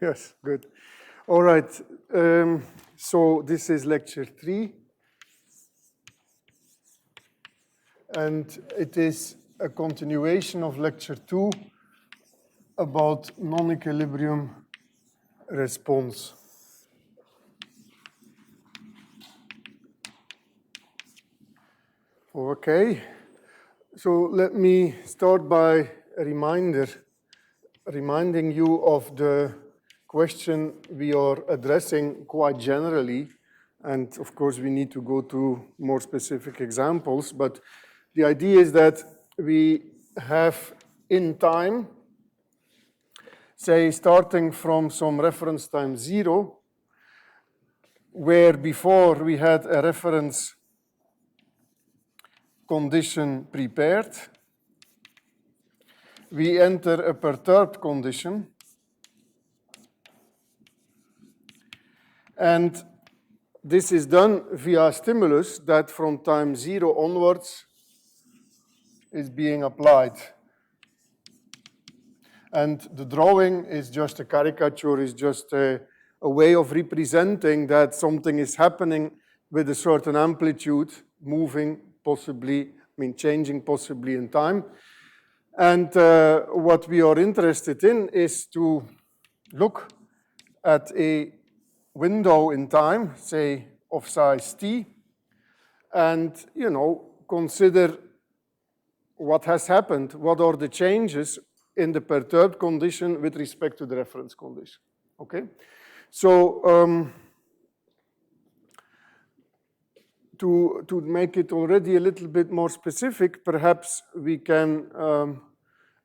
Yes, good. All right. So this is lecture 3. And it is a continuation of lecture 2 about non-equilibrium response. Okay. So let me start by reminding you of the question we are addressing quite generally. And of course, we need to go to more specific examples. But the idea is that we have in time, say, starting from some reference time 0, where before we had a reference condition prepared, we enter a perturbed condition, and this is done via stimulus that from time 0 onwards is being applied. And the drawing is just a caricature, is just a way of representing that something is happening with a certain amplitude, moving possibly, changing possibly in time. And what we are interested in is to look at a window in time, say of size t, and consider what has happened, what are the changes in the perturbed condition with respect to the reference condition. Okay, so to make it already a little bit more specific, perhaps we can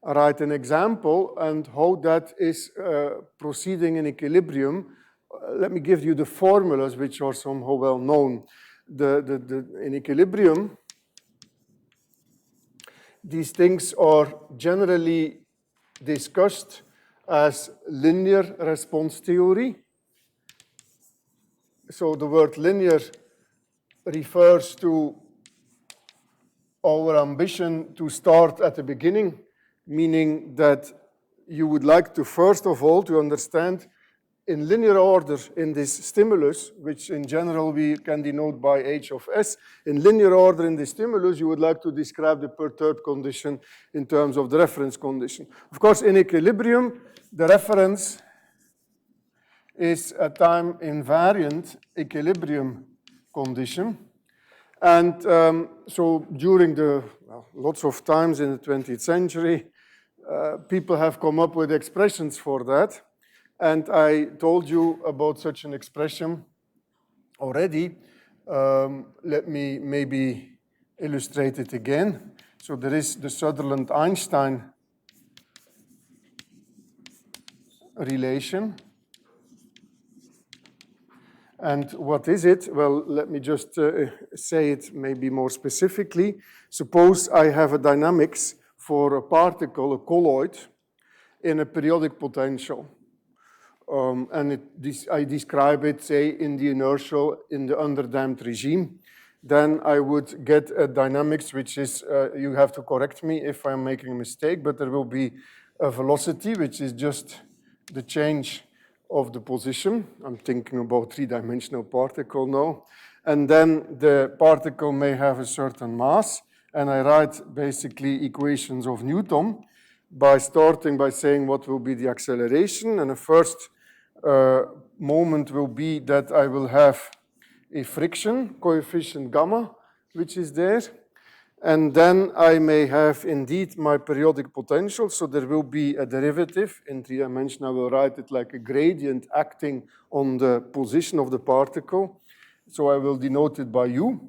write an example and how that is proceeding in equilibrium. Let me give you the formulas which are somehow well known. In equilibrium, these things are generally discussed as linear response theory. So the word linear refers to our ambition to start at the beginning, meaning that you would like to, first of all, to understand in linear order in this stimulus, which in general we can denote by h of s, in linear order in the stimulus, you would like to describe the perturbed condition in terms of the reference condition. Of course, in equilibrium, the reference is a time invariant equilibrium condition. And so during lots of times in the 20th century, people have come up with expressions for that. And I told you about such an expression already. Let me maybe illustrate it again. So there is the Sutherland Einstein relation. And what is it? Well, let me just say it maybe more specifically. Suppose I have a dynamics for a particle, a colloid, in a periodic potential. And I describe it, say, in the inertial, in the underdamped regime. Then I would get a dynamics, which is, you have to correct me if I'm making a mistake, but there will be a velocity, which is just the change of the position. I'm thinking about three-dimensional particle now. And then the particle may have a certain mass, and I write basically equations of Newton by starting by saying what will be the acceleration, and the first moment will be that I will have a friction coefficient gamma, which is there. And then I may have indeed my periodic potential, so there will be a derivative. In 3 dimension, I will write it like a gradient acting on the position of the particle. So I will denote it by U.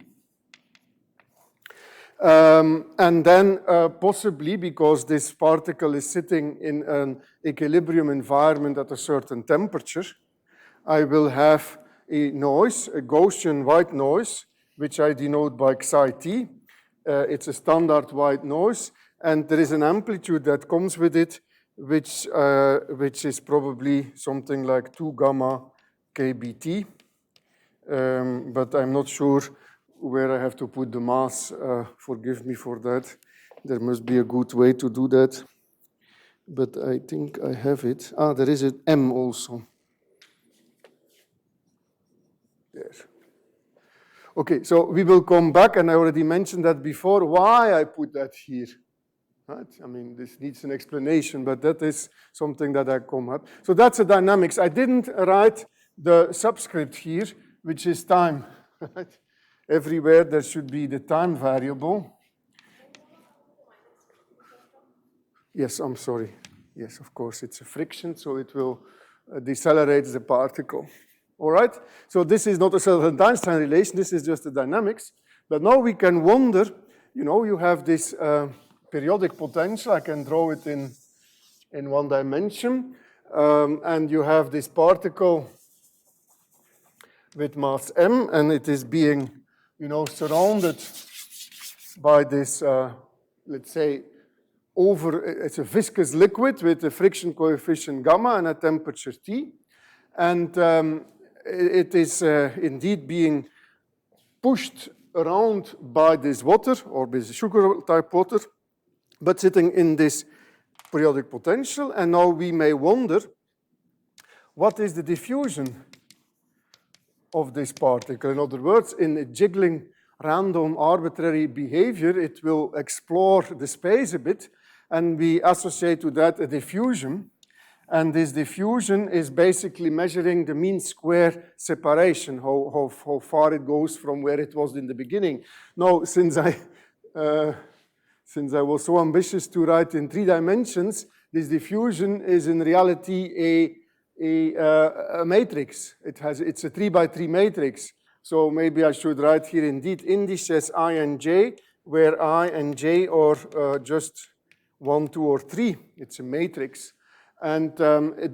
And then possibly, because this particle is sitting in an equilibrium environment at a certain temperature, I will have a noise, a Gaussian white noise, which I denote by psi t. It's a standard white noise, and there is an amplitude that comes with it, which is probably something like 2 gamma kBt. But I'm not sure where I have to put the mass. Forgive me for that. There must be a good way to do that. but I think I have it. Ah, there is an M also. There. Okay, so we will come back, and I already mentioned that before, why I put that here. Right? I mean, this needs an explanation, but that is something that I come up. So that's the dynamics. I didn't write the subscript here, which is time. Right? Everywhere there should be the time variable. Yes, I'm sorry. Yes, of course, it's a friction, so it will decelerate the particle. All right? So this is not a Sutherland Einstein relation, this is just the dynamics. But now we can wonder, you know, you have this periodic potential, I can draw it in one dimension, and you have this particle with mass m, and it is being, you know, surrounded by this, let's say, it's a viscous liquid with a friction coefficient gamma and a temperature T. And it is indeed being pushed around by this water, or this sugar type water, but sitting in this periodic potential. And now we may wonder, what is the diffusion of this particle? In other words, in a jiggling random arbitrary behavior, it will explore the space a bit, and we associate to that a diffusion. And this diffusion is basically measuring the mean square separation, how far it goes from where it was in the beginning. Now, since I was so ambitious to write in 3 dimensions, this diffusion is in reality a matrix. It's a 3 by 3 matrix. So maybe I should write here indeed indices I and j, where I and j are just 1, 2, or 3. It's a matrix. And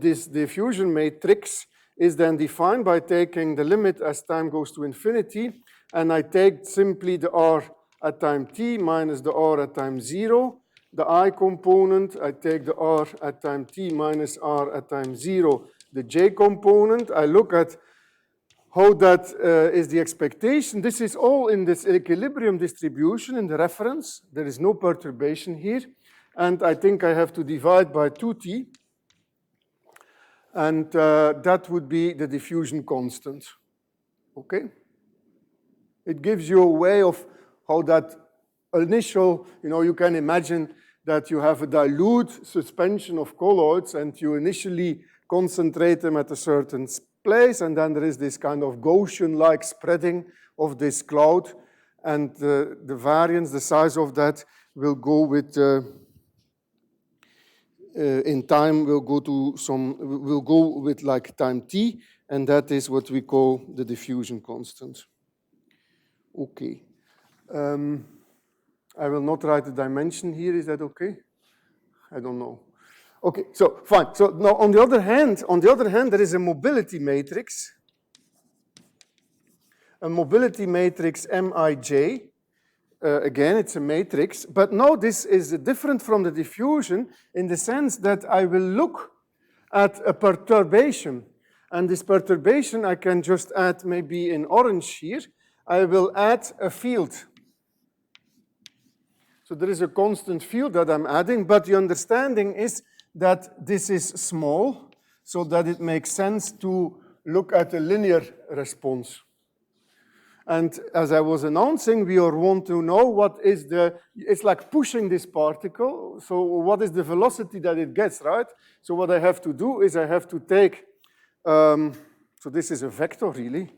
this diffusion matrix is then defined by taking the limit as time goes to infinity, and I take simply the r at time t minus the r at time 0. The I component, I take the r at time t minus r at time 0. The j component, I look at how that is the expectation. This is all in this equilibrium distribution in the reference. There is no perturbation here. And I think I have to divide by 2t. And that would be the diffusion constant. Okay? It gives you a way of how that initial, you know, you can imagine that you have a dilute suspension of colloids and you initially concentrate them at a certain place, and then there is this kind of Gaussian-like spreading of this cloud, and the variance, the size of that, will go with in time will go with like time t, and that is what we call the diffusion constant. Okay. I will not write the dimension here, is that okay? I don't know. Okay, so fine. So now on the other hand, there is a mobility matrix. A mobility matrix Mij. Again, it's a matrix, but now this is different from the diffusion in the sense that I will look at a perturbation. And this perturbation I can just add maybe in orange here. I will add a field. So there is a constant field that I'm adding, but the understanding is that this is small, so that it makes sense to look at a linear response. And as I was announcing, we want to know what is it's like pushing this particle. So what is the velocity that it gets, right? So what I have to do is I have to take, so this is a vector really.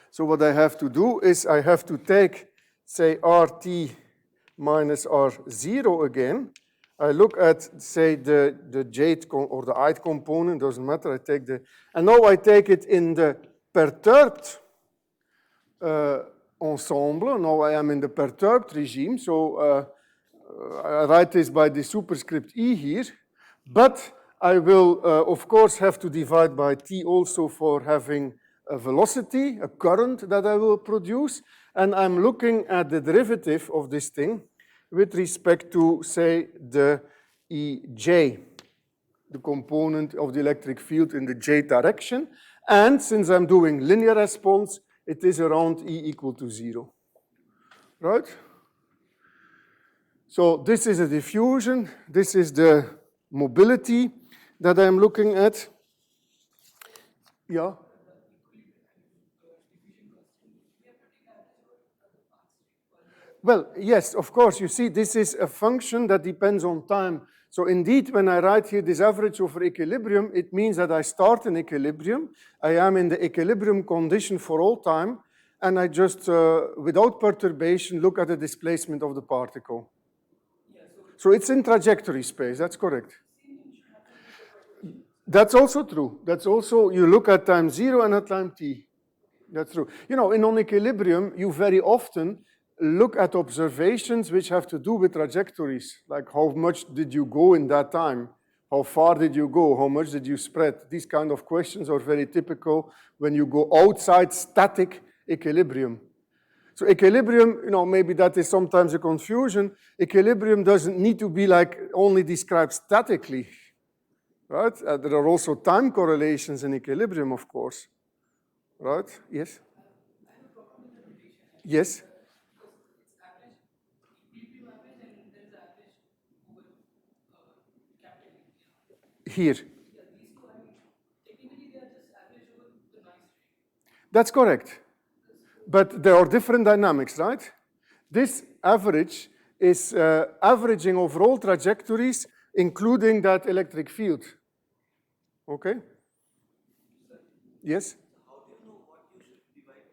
So what I have to do is I have to take, say, RT minus R0 again. I look at, say, the J or the I component, doesn't matter, I take and now I take it in the perturbed ensemble. Now I am in the perturbed regime, so I write this by the superscript E here, but I will, of course, have to divide by T also for having a velocity, a current that I will produce, and I'm looking at the derivative of this thing with respect to, say, the EJ, the component of the electric field in the J direction. And since I'm doing linear response, it is around E equal to 0, right? So this is a diffusion. This is the mobility that I'm looking at. Yeah. Well, yes, of course. You see, this is a function that depends on time. So indeed, when I write here this average over equilibrium, it means that I start in equilibrium. I am in the equilibrium condition for all time, and I just, without perturbation, look at the displacement of the particle. So it's in trajectory space, that's correct. That's also true. That's also, you look at time 0 and at time t. That's true. You know, in non-equilibrium, you very often look at observations which have to do with trajectories, like how much did you go in that time? How far did you go? How much did you spread? These kind of questions are very typical when you go outside static equilibrium. So equilibrium, you know, maybe that is sometimes a confusion. Equilibrium doesn't need to be like only described statically, right? There are also time correlations in equilibrium, of course, right? Yes? Yes? Here. That's correct. But there are different dynamics, right? This average is averaging over all trajectories, including that electric field. Okay? Yes? How do you know what you should divide?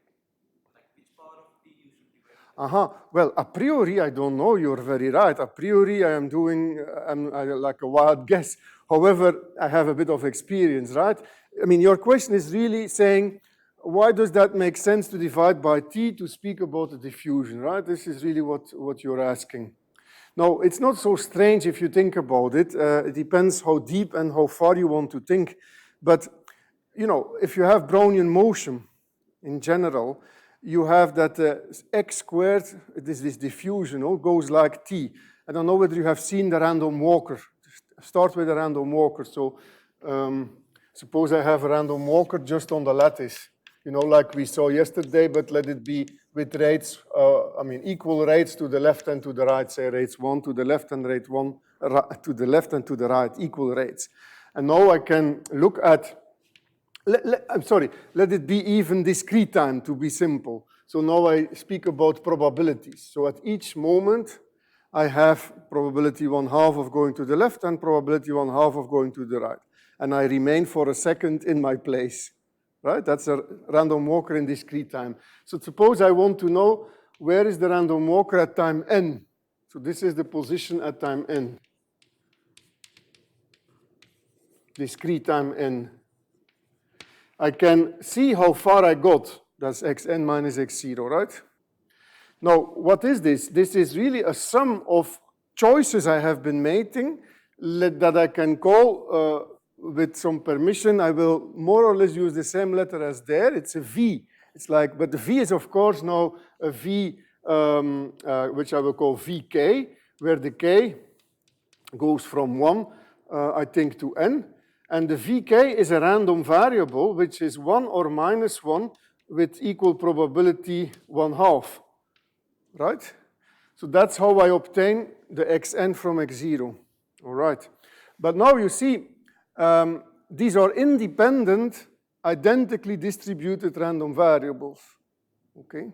Like which power of t you should divide? Well, a priori, I don't know. You're very right. A priori, I am doing like a wild guess. However, I have a bit of experience, right? I mean, your question is really saying, why does that make sense to divide by t to speak about the diffusion, right? This is really what you're asking. Now, it's not so strange if you think about it. It depends how deep and how far you want to think. But, you know, if you have Brownian motion in general, you have that x squared, this diffusion, goes like t. I don't know whether you have seen the random walker. Start with a random walker. So suppose I have a random walker just on the lattice, you know, like we saw yesterday, but let it be with rates, equal rates to the left and to the right, say rates 1 to the left and rate 1 to the left and to the right, equal rates. And now I can look at, let it be even discrete time to be simple. So now I speak about probabilities. So at each moment, I have probability 1/2 of going to the left and probability 1/2 of going to the right. And I remain for a second in my place, right? That's a random walker in discrete time. So suppose I want to know where is the random walker at time n. So this is the position at time n. Discrete time n. I can see how far I got. That's xn minus x0, right? Now, what is this? This is really a sum of choices I have been making that I can call, with some permission, I will more or less use the same letter as there. It's a V. It's like, but the V is, of course, now a V, which I will call Vk, where the k goes from 1, I think, to n. And the Vk is a random variable, which is 1 or minus 1 with equal probability 1/2. Right? So that's how I obtain the xn from x0. All right. But now you see, these are independent, identically distributed random variables. Okay?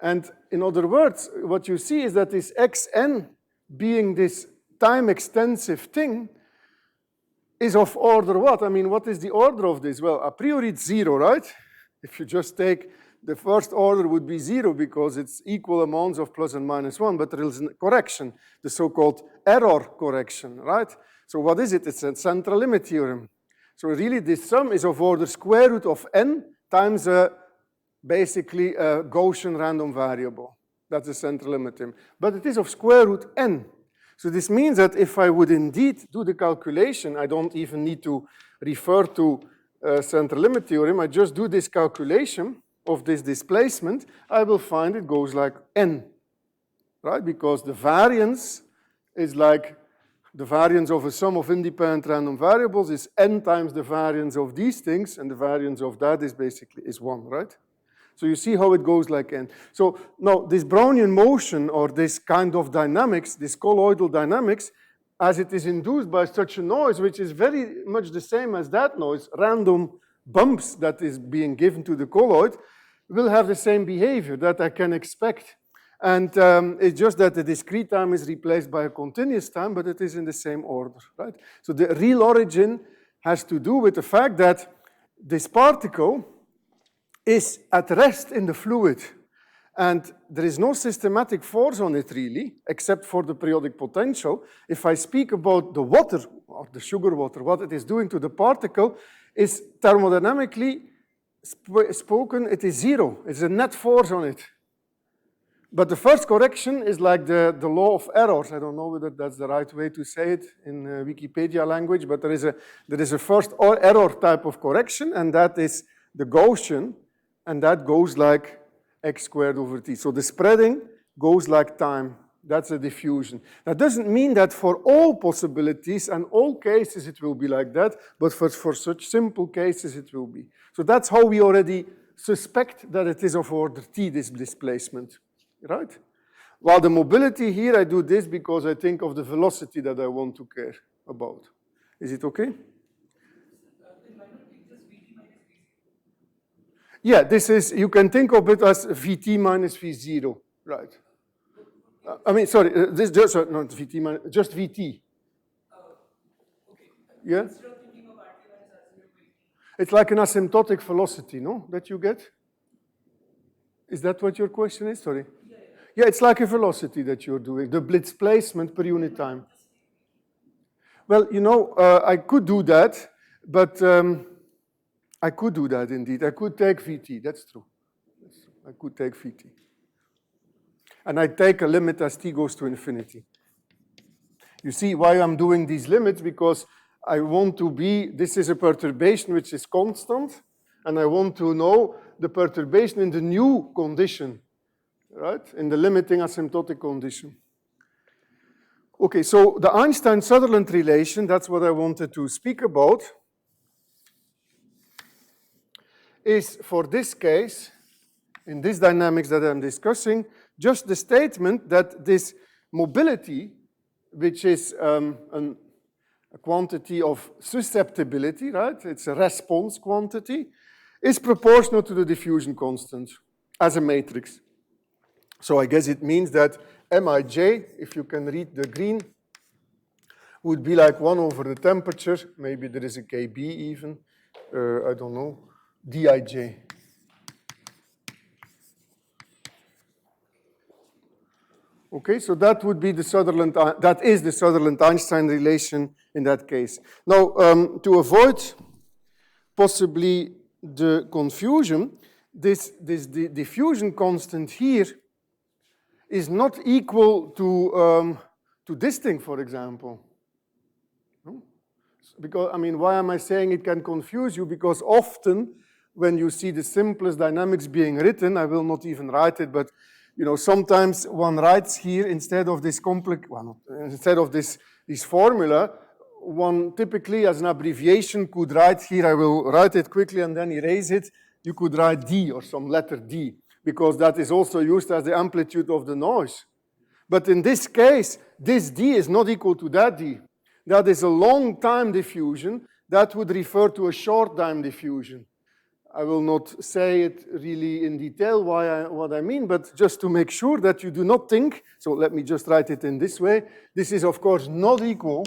And in other words, what you see is that this xn, being this time-extensive thing, is of order what? I mean, what is the order of this? Well, a priori it's 0, right? If you just take the first order would be 0 because it's equal amounts of plus and minus 1, but there is a correction, the so-called error correction, right? So what is it? It's a central limit theorem. So really this sum is of order square root of n times basically a Gaussian random variable. That's the central limit theorem. But it is of square root n. So this means that if I would indeed do the calculation, I don't even need to refer to central limit theorem, I just do this calculation of this displacement, I will find it goes like n, right? Because the variance is like the variance of a sum of independent random variables is n times the variance of these things, and the variance of that is basically 1, right? So you see how it goes like n. So now this Brownian motion or this kind of dynamics, this colloidal dynamics, as it is induced by such a noise, which is very much the same as that noise, random bumps that is being given to the colloid, will have the same behavior that I can expect. And it's just that the discrete time is replaced by a continuous time, but it is in the same order, right? So the real origin has to do with the fact that this particle is at rest in the fluid. And there is no systematic force on it really, except for the periodic potential. If I speak about the water, or the sugar water, what it is doing to the particle is thermodynamically spoken, it is zero. It's a net force on it. But the first correction is like the law of errors. I don't know whether that's the right way to say it in Wikipedia language, but there is a first or error type of correction, and that is the Gaussian, and that goes like x squared over t. So the spreading goes like time. That's a diffusion. That doesn't mean that for all possibilities and all cases it will be like that, but for such simple cases it will be. So that's how we already suspect that it is of order t, this displacement, right? While the mobility here, I do this because I think of the velocity that I want to care about. Is it okay? Yeah, this is, you can think of it as Vt minus V0, right? I mean, sorry, this just, not Vt minus, just Vt. Okay. Yeah? Instead of thinking of RT minus R0 by T. It's like an asymptotic velocity, no? That you get? Is that what your question is? Sorry. Yeah, it's like a velocity that you're doing, the displacement per unit time. Well, you know, I could do that, but I could do that indeed. I could take Vt, that's true. I could take Vt. And I take a limit as t goes to infinity. You see why I'm doing these limits? Because I want to be, this is a perturbation which is constant, and I want to know the perturbation in the new condition, right? In the limiting asymptotic condition. Okay, so the Einstein-Sutherland relation, that's what I wanted to speak about, is for this case, in this dynamics that I'm discussing, just the statement that this mobility, which is a quantity of susceptibility, right? It's a response quantity, is proportional to the diffusion constant as a matrix. So I guess it means that Mij, if you can read the green, would be like 1 over the temperature. Maybe there is a Kb even. I don't know. Dij. Okay, so that would be the Sutherland, that is the Sutherland-Einstein relation in that case. Now, to avoid possibly the confusion, this diffusion constant here is not equal to this thing, for example. No? Because, I mean, why am I saying it can confuse you? Because often when you see the simplest dynamics being written, I will not even write it, but you know, sometimes one writes here instead of this instead of this formula, one typically as an abbreviation could write here, I will write it quickly and then erase it. You could write D or some letter D, because that is also used as the amplitude of the noise. But in this case, this D is not equal to that D. That is a long time diffusion. That would refer to a short time diffusion. I will not say it really in detail what I mean, but just to make sure that you do not think, so let me just write it in this way. This is, of course, not equal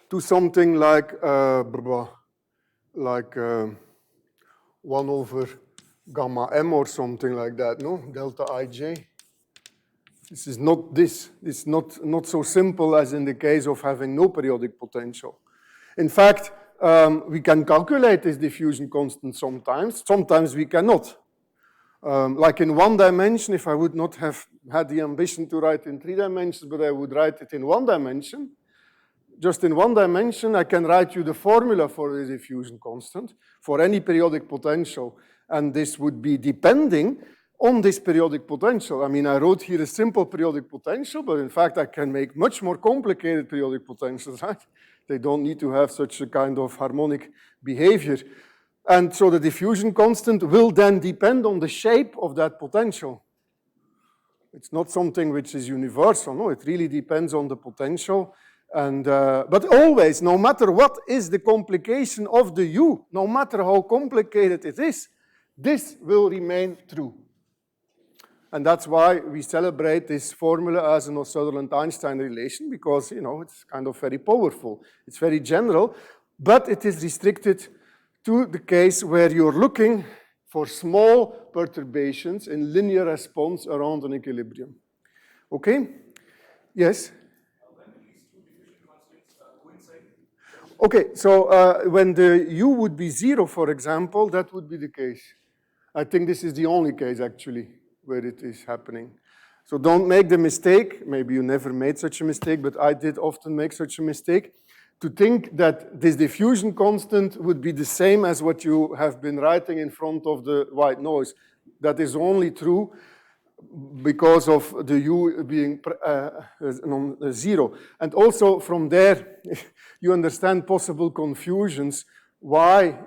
to something like 1 over gamma m or something like that, no? Delta ij. This is not this. It's not so simple as in the case of having no periodic potential. In fact, we can calculate this diffusion constant sometimes we cannot. Like in 1 dimension, if I would not have had the ambition to write in 3 dimensions, but I would write it in 1 dimension, just in 1 dimension, I can write you the formula for the diffusion constant for any periodic potential, and this would be depending on this periodic potential. I mean, I wrote here a simple periodic potential, but in fact, I can make much more complicated periodic potentials, right? They don't need to have such a kind of harmonic behavior. And so the diffusion constant will then depend on the shape of that potential. It's not something which is universal, no, it really depends on the potential. And, but always, no matter what is the complication of the U, no matter how complicated it is, this will remain true. And that's why we celebrate this formula as a Sutherland Einstein relation, because, you know, it's kind of very powerful. It's very general, but it is restricted to the case where you're looking for small perturbations in linear response around an equilibrium. Okay? Yes? When will these two diffusion constants coincide? Okay, so when the U would be 0, for example, that would be the case. I think this is the only case, actually, where it is happening. So don't make the mistake, maybe you never made such a mistake, but I did often make such a mistake, to think that this diffusion constant would be the same as what you have been writing in front of the white noise. That is only true because of the U being 0. And also from there, you understand possible confusions, why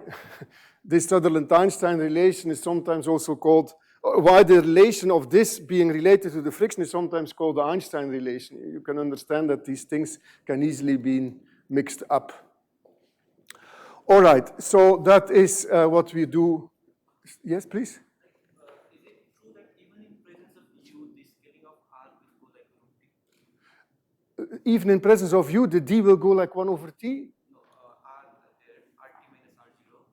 this Sutherland Einstein relation is sometimes also called, why the relation of this being related to the friction is sometimes called the Einstein relation. You can understand that these things can easily be mixed up. All right, so that is what we do. Yes, please? Is it true that even in presence of U, the scaling of R will go like 1 over T? Even in presence of U, the D will go like 1 over T? No, R, RT minus R0,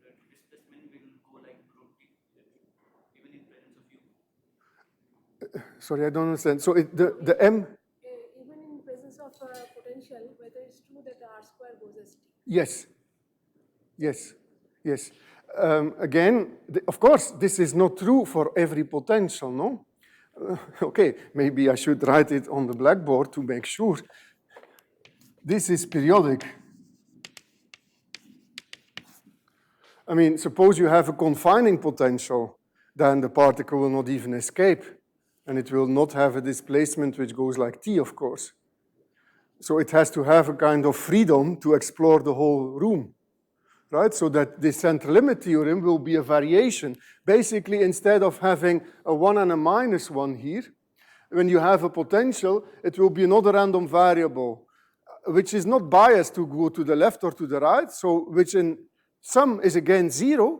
the displacement will go like root T, even in presence of U. Sorry, I don't understand. So the M? Even in presence of potential, whether it's true that the R square goes as T. Yes. Yes. Yes. Again, of course, this is not true for every potential, no? Okay, maybe I should write it on the blackboard to make sure. This is periodic. I mean, suppose you have a confining potential, then the particle will not even escape, and it will not have a displacement which goes like T, of course. So it has to have a kind of freedom to explore the whole room, right? So that the central limit theorem will be a variation. Basically, instead of having a 1 and a minus 1 here, when you have a potential, it will be another random variable, which is not biased to go to the left or to the right, so which in sum is again 0.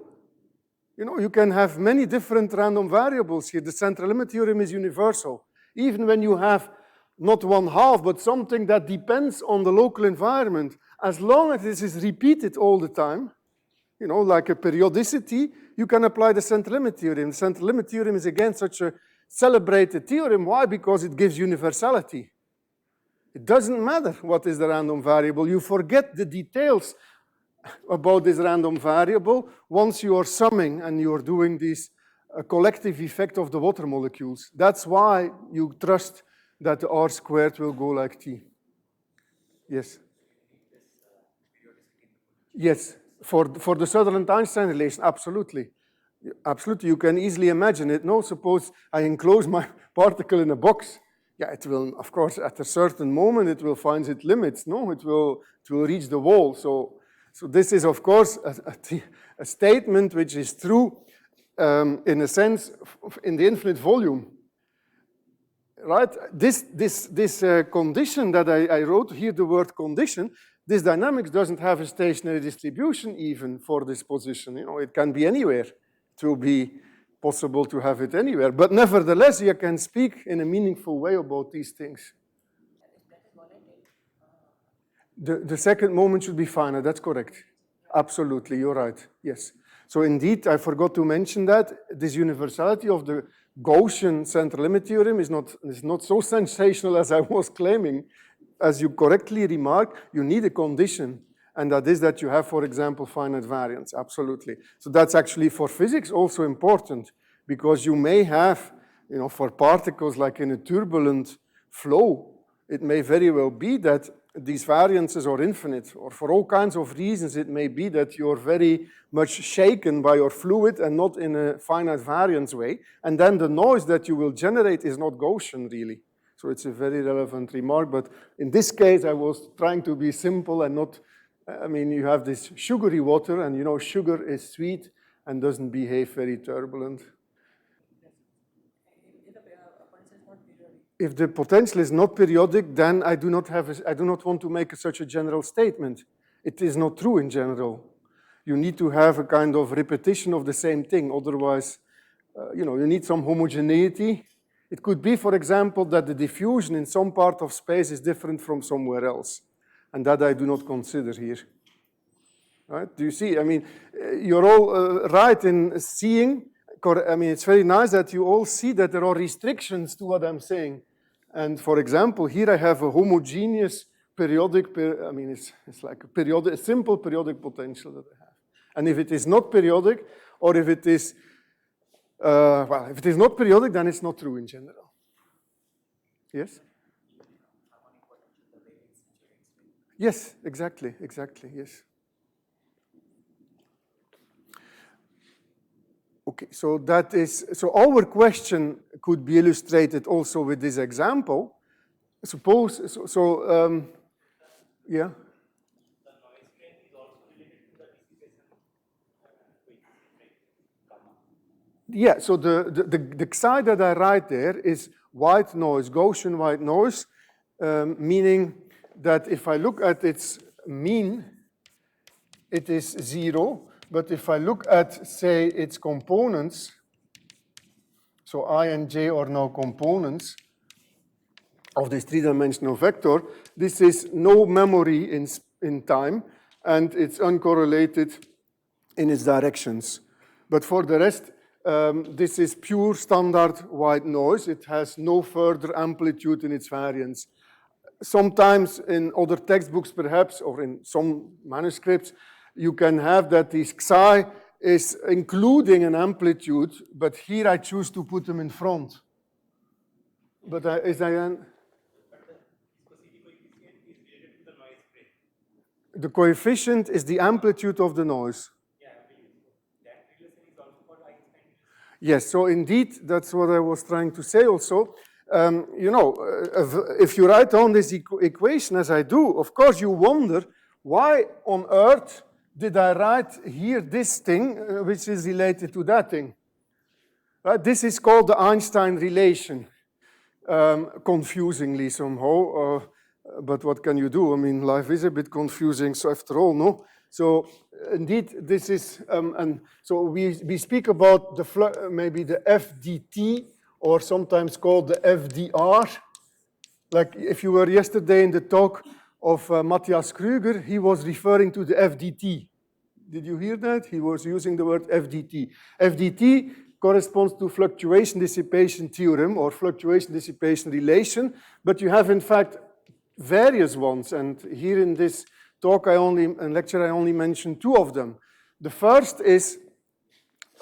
You know, you can have many different random variables here. The central limit theorem is universal. Even when you have not 1/2, but something that depends on the local environment, as long as this is repeated all the time, you know, like a periodicity, you can apply the central limit theorem. The central limit theorem is again such a celebrated theorem. Why? Because it gives universality. It doesn't matter what is the random variable. You forget the details about this random variable once you are summing and you are doing this collective effect of the water molecules. That's why you trust that the R squared will go like T. Yes? Yes, for the Sutherland Einstein relation, absolutely. Absolutely, you can easily imagine it. No, suppose I enclose my particle in a box. Yeah, it will, of course, at a certain moment, it will find its limits. No, it will reach the wall. So this is, of course, a statement which is true in a sense in the infinite volume. Right? This condition that I wrote here, the word condition, this dynamics doesn't have a stationary distribution even for this position. You know, it can be anywhere. It will be possible to have it anywhere. But nevertheless, you can speak in a meaningful way about these things. The second moment should be finite, that's correct. Absolutely, you're right, yes. So indeed, I forgot to mention that this universality of the Gaussian central limit theorem is not so sensational as I was claiming. As you correctly remark, you need a condition, and that is that you have, for example, finite variance, absolutely. So that's actually for physics also important, because you may have, you know, for particles like in a turbulent flow, it may very well be that these variances are infinite, or for all kinds of reasons, it may be that you're very much shaken by your fluid and not in a finite variance way. And then the noise that you will generate is not Gaussian, really. So it's a very relevant remark. But in this case, I was trying to be simple and not I mean, you have this sugary water, and you know sugar is sweet and doesn't behave very turbulent. If the potential is not periodic, then I do not want to make such a general statement. It is not true in general. You need to have a kind of repetition of the same thing. Otherwise, you need some homogeneity. It could be, for example, that the diffusion in some part of space is different from somewhere else. And that I do not consider here. Right? Do you see? I mean, you're all right in seeing. I mean, it's very nice that you all see that there are restrictions to what I'm saying. And for example, here I have a homogeneous periodic, it's like a simple periodic potential that I have. And if it is not periodic, or if it is, if it is not periodic, then it's not true in general. Yes? Yes, exactly, yes. Okay, so our question could be illustrated also with this example. Suppose, yeah. Yeah, so the psi that I write there is white noise, Gaussian white noise, meaning that if I look at its mean, it is 0. But if I look at, say, its components, so I and j are now components of this three-dimensional vector, this is no memory in time, and it's uncorrelated in its directions. But for the rest, this is pure standard white noise. It has no further amplitude in its variance. Sometimes in other textbooks, perhaps, or in some manuscripts, you can have that this psi is including an amplitude, but here I choose to put them in front. But the coefficient is the amplitude of the noise. Yes, so indeed, that's what I was trying to say also. If you write down this equation as I do, of course you wonder, why on earth did I write here this thing, which is related to that thing? Right? This is called the Einstein relation, confusingly somehow. But what can you do? I mean, life is a bit confusing, so after all, no? So indeed, this is, and so we speak about maybe the FDT, or sometimes called the FDR. Like if you were yesterday in the talk of Matthias Krüger, he was referring to the FDT. Did you hear that? He was using the word FDT. FDT corresponds to fluctuation dissipation theorem or fluctuation dissipation relation, but you have in fact various ones, and here in this talk lecture I only mentioned two of them. The first is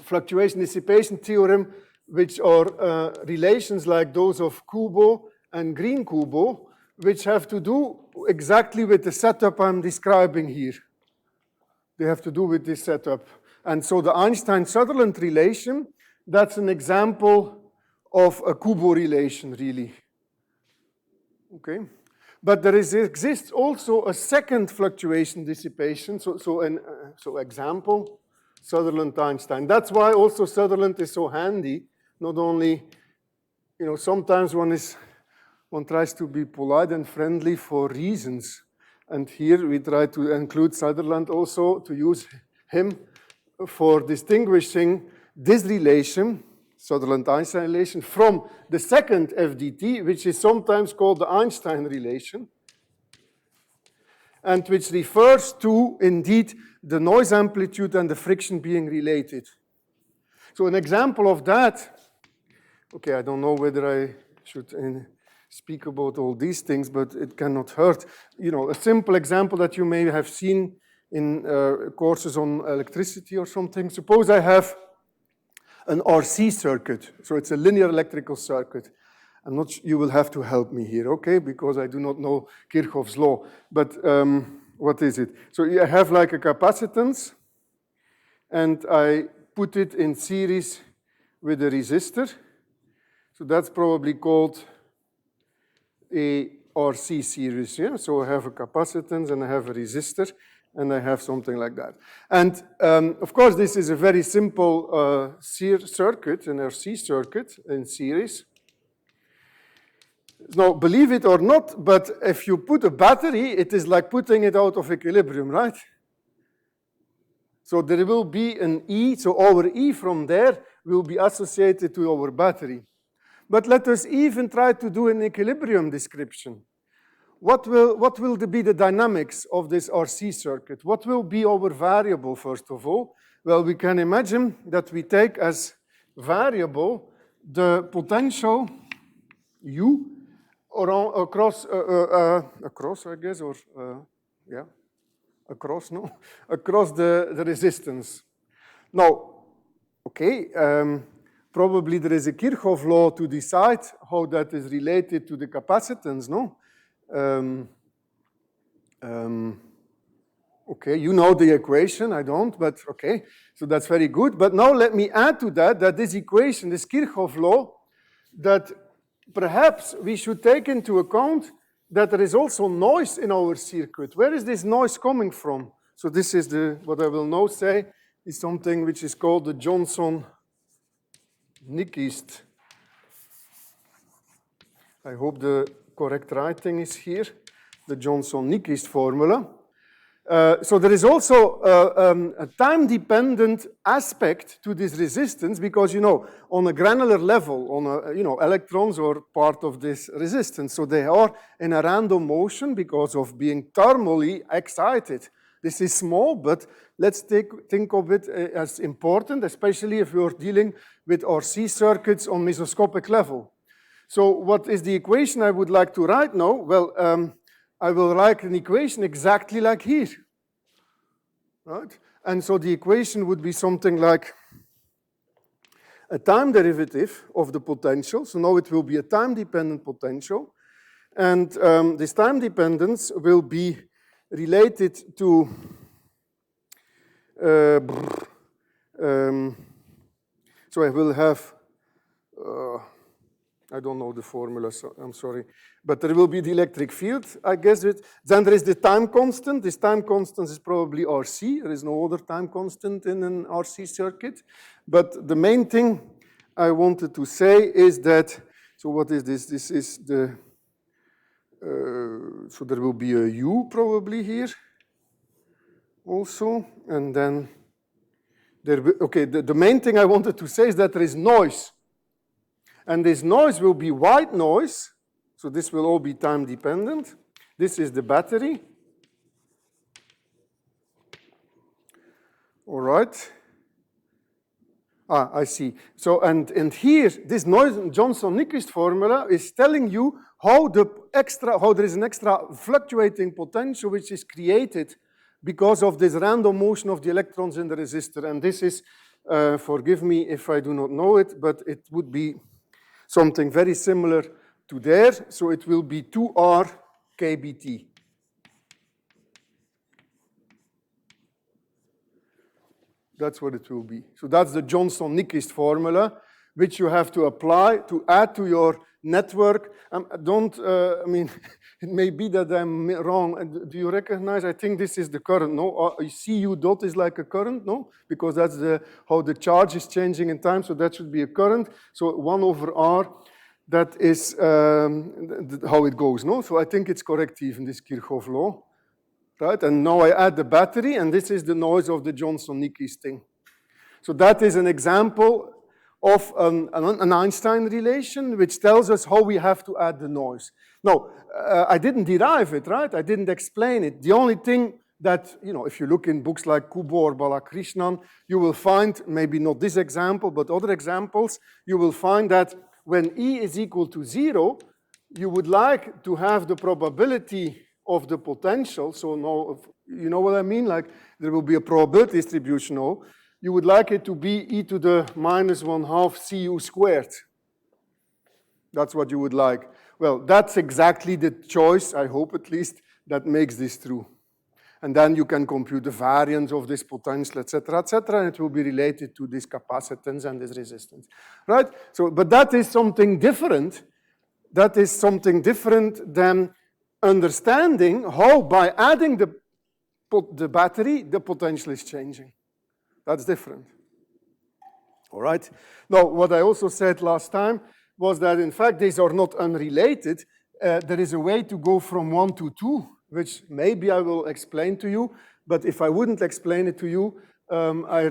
fluctuation dissipation theorem, which are relations like those of Kubo and Green-Kubo, which have to do exactly with the setup I'm describing here. They have to do with this setup. And so the Einstein-Sutherland relation, that's an example of a Kubo relation, really. Okay? But there exists also a second fluctuation dissipation, so example, Sutherland Einstein. That's why also Sutherland is so handy. Not only, sometimes one tries to be polite and friendly for reasons. And here we try to include Sutherland also, to use him for distinguishing this relation, Sutherland-Einstein relation, from the second FDT, which is sometimes called the Einstein relation, and which refers to, indeed, the noise amplitude and the friction being related. So an example of that, okay, I don't know whether I should speak about all these things, but it cannot hurt. A simple example that you may have seen in courses on electricity or something. Suppose I have an RC circuit, so it's a linear electrical circuit. You will have to help me here, okay, because I do not know Kirchhoff's law. But what is it? So I have like a capacitance, and I put it in series with a resistor. So that's probably called a RC series, yeah? So I have a capacitance and I have a resistor, and I have something like that. And of course, this is a very simple circuit, an RC circuit in series. Now, believe it or not, but if you put a battery, it is like putting it out of equilibrium, right? So there will be an E, so our E from there will be associated to our battery. But let us even try to do an equilibrium description. What will be the dynamics of this RC circuit? What will be our variable, first of all? Well, we can imagine that we take as variable the potential U across, I guess, or yeah, across the resistance. Now, okay, probably there is a Kirchhoff law to decide how that is related to the capacitance, no? Okay, you know the equation, I don't, but okay, so that's very good. But now let me add to that this equation, this Kirchhoff law, that perhaps we should take into account that there is also noise in our circuit. Where is this noise coming from? So this is what I will now say is something which is called the Johnson-Nygerist. I hope the correct writing is here, the Johnson-Nygerist formula. So there is also a time-dependent aspect to this resistance because, on a granular level, electrons are part of this resistance. So they are in a random motion because of being thermally excited. This is small, but let's think of it as important, especially if you're dealing with RC circuits on mesoscopic level. So what is the equation I would like to write now? Well, I will write an equation exactly like here, right? And so the equation would be something like a time derivative of the potential. So now it will be a time-dependent potential. And this time dependence will be related to so I will have I don't know the formula, so I'm sorry. But there will be the electric field, I guess. Then there is the time constant. This time constant is probably RC. There is no other time constant in an RC circuit. But the main thing I wanted to say is that, so what is this? This is the, so there will be a U probably here also. And then, okay, the main thing I wanted to say is that there is noise. And this noise will be white noise. So this will all be time dependent. This is the battery. All right. I see. So, and here, this Johnson-Nygerist formula is telling you how there is an extra fluctuating potential which is created because of this random motion of the electrons in the resistor. And this is, forgive me if I do not know it, but it would be something very similar to there. So it will be 2R kBT. That's what it will be. So that's the Johnson-Nygerist formula, which you have to apply to add to your network. I mean, it may be that I'm wrong. Do you recognize? I think this is the current, no? CU dot is like a current, no? Because that's how the charge is changing in time, so that should be a current. So 1 over R, that is how it goes, no? So I think it's correct even, this Kirchhoff law. Right? And now I add the battery, and this is the noise of the Johnson-Nygerist thing. So that is an example of an Einstein relation, which tells us how we have to add the noise. Now, I didn't derive it, right? I didn't explain it. The only thing that, if you look in books like Kubo or Balakrishnan, you will find, maybe not this example, but other examples, you will find that when E is equal to 0, you would like to have the probability of the potential. So now, you know what I mean? Like there will be a probability distribution. No? You would like it to be e to the minus 1/2 cu squared. That's what you would like. Well, that's exactly the choice, I hope at least, that makes this true. And then you can compute the variance of this potential, etc., and it will be related to this capacitance and this resistance, right? So, but that is something different. That is something different than understanding how by adding the the battery, the potential is changing. That's different. All right? Now, what I also said last time was that, in fact, these are not unrelated. There is a way to go from 1 to 2, which maybe I will explain to you, but if I wouldn't explain it to you, I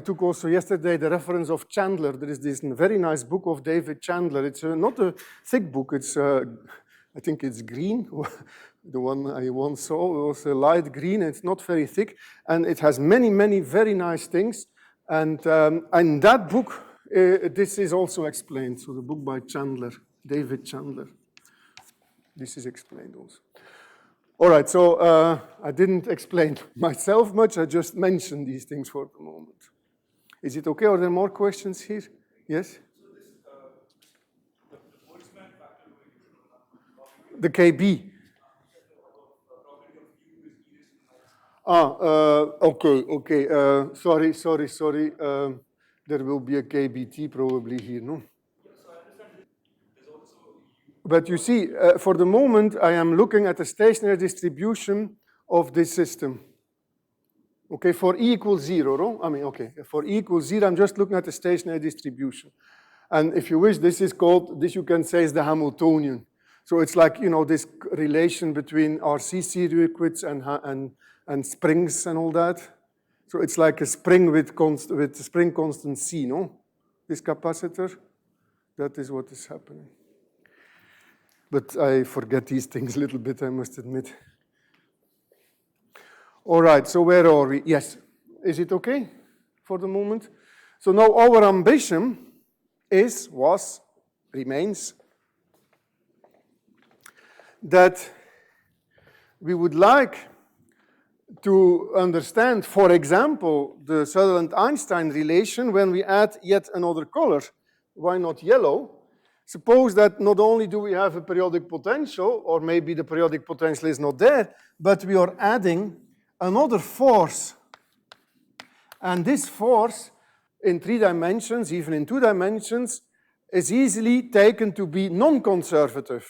took also yesterday the reference of Chandler. There is this very nice book of David Chandler. It's not a thick book. It's, I think it's green. The one I once saw was a light green. It's not very thick, and it has many, many very nice things. And in that book, this is also explained. So the book by Chandler, David Chandler. This is explained also. All right, so I didn't explain myself much. I just mentioned these things for the moment. Is it okay? Are there more questions here? Yes? So this, the Boltzmann factor the KB. Okay. Sorry. There will be a KBT probably here, no? But you see, for the moment, I am looking at the stationary distribution of this system. Okay, for E equals 0, no? I mean, okay, for E equals 0, I'm just looking at the stationary distribution. And if you wish, this you can say is the Hamiltonian. So it's like, you know, this relation between RC circuits and springs and all that. So it's like a spring with spring constant C, no? This capacitor, that is what is happening. But I forget these things a little bit, I must admit. All right, so where are we? Yes, is it okay for the moment? So now our ambition remains that we would like to understand, for example, the Sutherland Einstein relation when we add yet another color. Why not yellow? Suppose that not only do we have a periodic potential, or maybe the periodic potential is not there, but we are adding another force. And this force in 3 dimensions, even in 2 dimensions, is easily taken to be non-conservative.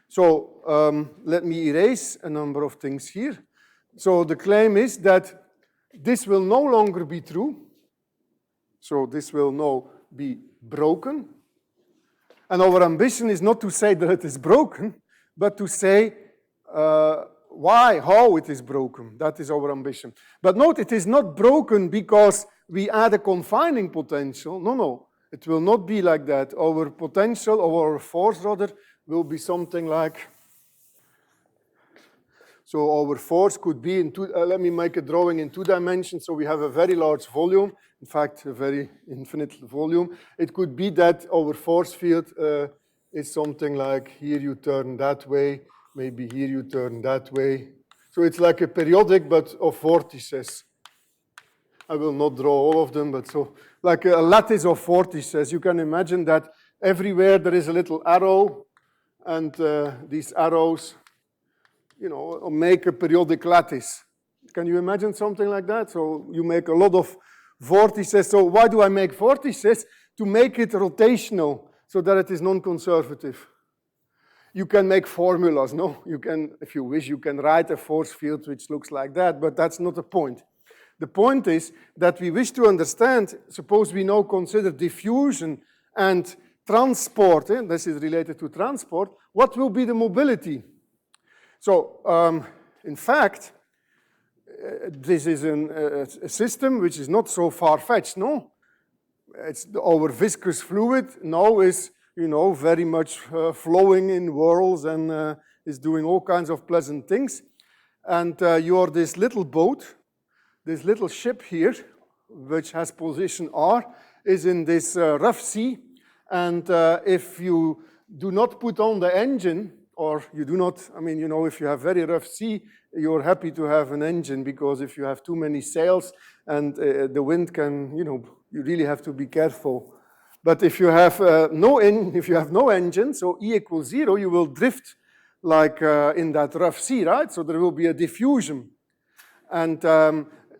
So let me erase a number of things here. So the claim is that this will no longer be true. So this will now be broken. And our ambition is not to say that it is broken, but to say how it is broken. That is our ambition. But note, it is not broken because we add a confining potential. No. It will not be like that. Our potential, or our force rather, will be something like, so our force could be in let me make a drawing in 2 dimensions. So we have a very large volume, in fact, a very infinite volume. It could be that our force field is something like here you turn that way, maybe here you turn that way. So it's like a periodic, but of vortices. I will not draw all of them, but so like a lattice of vortices. You can imagine that everywhere there is a little arrow, and these arrows, you know, make a periodic lattice. Can you imagine something like that? So you make a lot of vortices. So why do I make vortices? To make it rotational, so that it is non-conservative. You can make formulas, no? You can, if you wish, you can write a force field which looks like that, but that's not the point. The point is that we wish to understand, suppose we now consider diffusion and transport, this is related to transport, what will be the mobility? So, in fact, this is a system which is not so far-fetched, no? It's our viscous fluid now is, you know, very much flowing in whirls and is doing all kinds of pleasant things. And you're this little boat, this little ship here, which has position R, is in this rough sea. And if you do not put on the engine, or you do not, I mean, you know, if you have very rough sea, you're happy to have an engine, because if you have too many sails and the wind can, you know, you really have to be careful. But if you have no engine, so E equals 0, you will drift like in that rough sea, right? So there will be a diffusion. And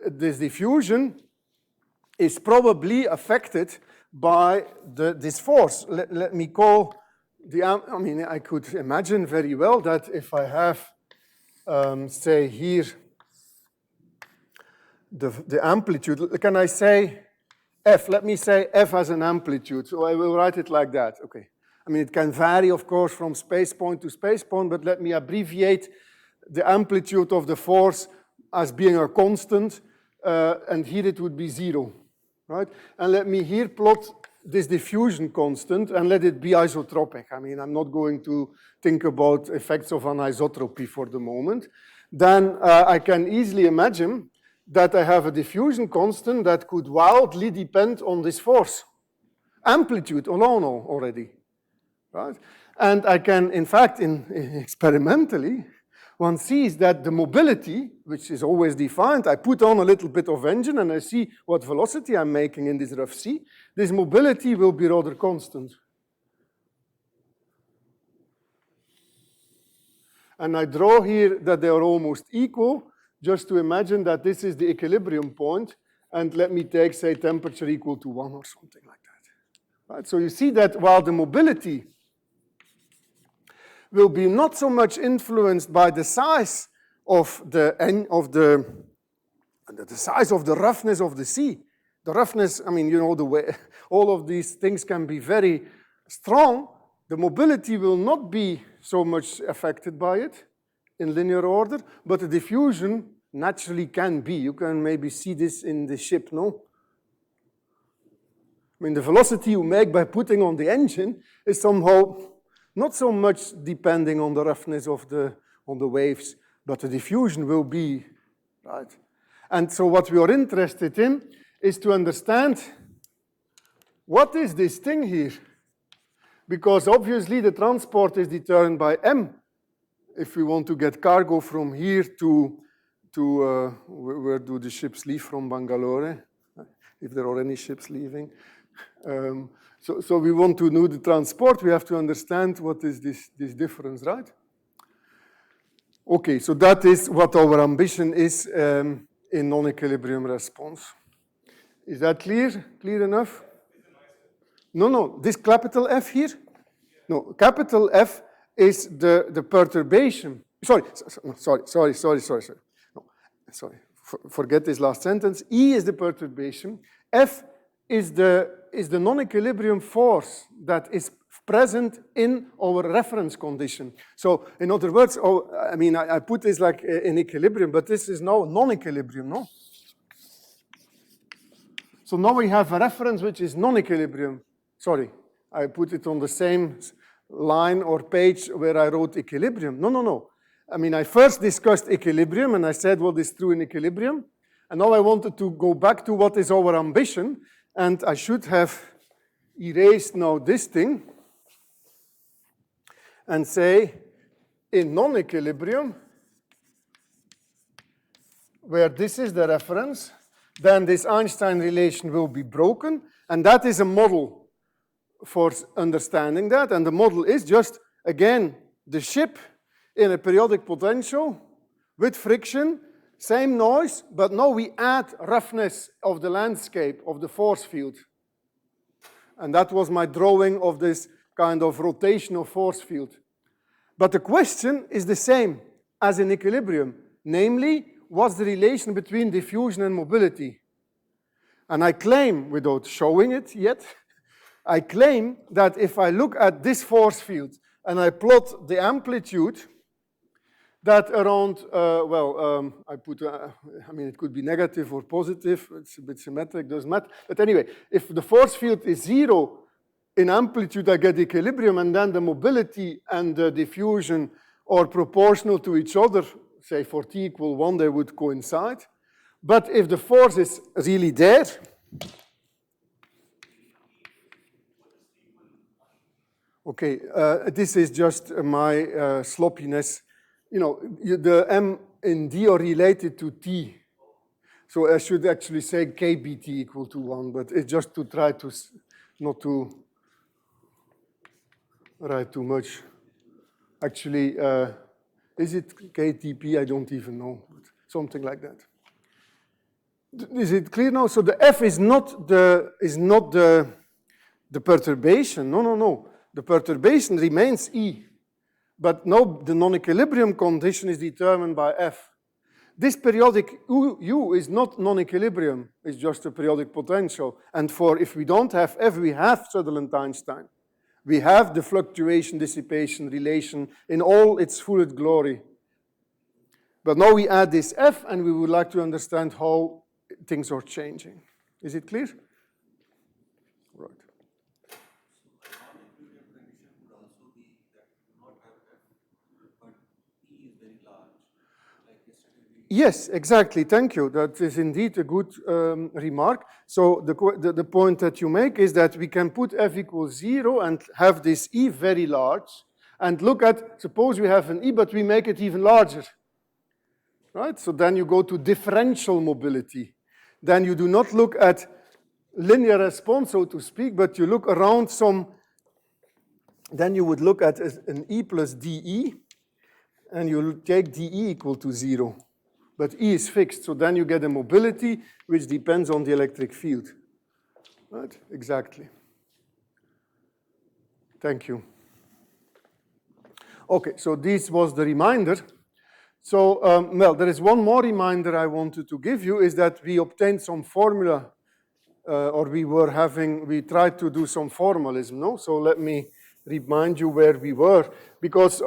this diffusion is probably affected by this force. Let me call I mean, I could imagine very well that if I have, say here, the amplitude. Can I say F? Let me say F as an amplitude. So I will write it like that. Okay. I mean, it can vary, of course, from space point to space point, but let me abbreviate the amplitude of the force as being a constant, and here it would be 0, right? And let me here plot this diffusion constant and let it be isotropic. I mean, I'm not going to think about effects of anisotropy for the moment. Then I can easily imagine that I have a diffusion constant that could wildly depend on this force. Amplitude alone already, right? And I can, in fact, experimentally, one sees that the mobility, which is always defined, I put on a little bit of engine and I see what velocity I'm making in this rough sea. This mobility will be rather constant. And I draw here that they are almost equal, just to imagine that this is the equilibrium point, and let me take, say, temperature equal to 1 or something like that. Right? So you see that while the mobility will be not so much influenced by the size of the size of the roughness of the sea. The roughness, I mean, you know, the way all of these things can be very strong. The mobility will not be so much affected by it in linear order, but the diffusion naturally can be. You can maybe see this in the ship, no? I mean, the velocity you make by putting on the engine is somehow not so much depending on the roughness of the waves, but the diffusion will be, right? And so what we are interested in is to understand what is this thing here? Because obviously the transport is determined by m. If we want to get cargo from here to where do the ships leave from Bangalore? If there are any ships leaving. So we want to know the transport, we have to understand what is this difference, right? Okay, so that is what our ambition is in non-equilibrium response. Is that clear? Clear enough? No, this capital F here? No, capital F is the perturbation. Sorry. No, sorry. Forget this last sentence. E is the perturbation. F is the non-equilibrium force that is present in our reference condition. So, in other words, I mean, I put this like in equilibrium, but this is now non-equilibrium, no? So now we have a reference which is non-equilibrium. Sorry, I put it on the same line or page where I wrote equilibrium. No. I mean, I first discussed equilibrium and I said what is true in equilibrium. And now I wanted to go back to what is our ambition. And I should have erased now this thing and say in non-equilibrium, where this is the reference, then this Einstein relation will be broken. And that is a model for understanding that. And the model is just, again, the ship in a periodic potential with friction, same noise, but now we add roughness of the landscape, of the force field. And that was my drawing of this kind of rotational force field. But the question is the same as in equilibrium, namely, what's the relation between diffusion and mobility? And I claim, without showing it yet, I claim that if I look at this force field and I plot the amplitude, that around, I put, I mean, it could be negative or positive, it's a bit symmetric, doesn't matter. But anyway, if the force field is 0 in amplitude, I get equilibrium, and then the mobility and the diffusion are proportional to each other, say for t equal 1, they would coincide. But if the force is really there, okay, this is just my sloppiness. You know, the m in d are related to t. So I should actually say kbt equal to 1, but it's just to try to not to write too much. Actually, is it ktp? I don't even know, but something like that. Is it clear now? So the F is not the perturbation. No. The perturbation remains E. But now the non-equilibrium condition is determined by F. This periodic U is not non-equilibrium, it's just a periodic potential. And if we don't have F, we have Sutherland Einstein. We have the fluctuation dissipation relation in all its full glory. But now we add this F, and we would like to understand how things are changing. Is it clear? Right. So a non-equilibrium condition would also be that you do not have F, but E is very large. Like yesterday we... Yes, exactly. Thank you. That is indeed a good remark. So the point that you make is that we can put F equals 0 and have this E very large, and look at, suppose we have an E, but we make it even larger. Right? So then you go to differential mobility. Then you do not look at linear response, so to speak, but you look around some, then you would look at an E plus DE, and you take DE equal to 0. But E is fixed, so then you get a mobility which depends on the electric field. Right? Exactly. Thank you. Okay, so this was the reminder. So, well, there is one more reminder I wanted to give you, is that we obtained some formula, or we tried to do some formalism, no? So let me remind you where we were, because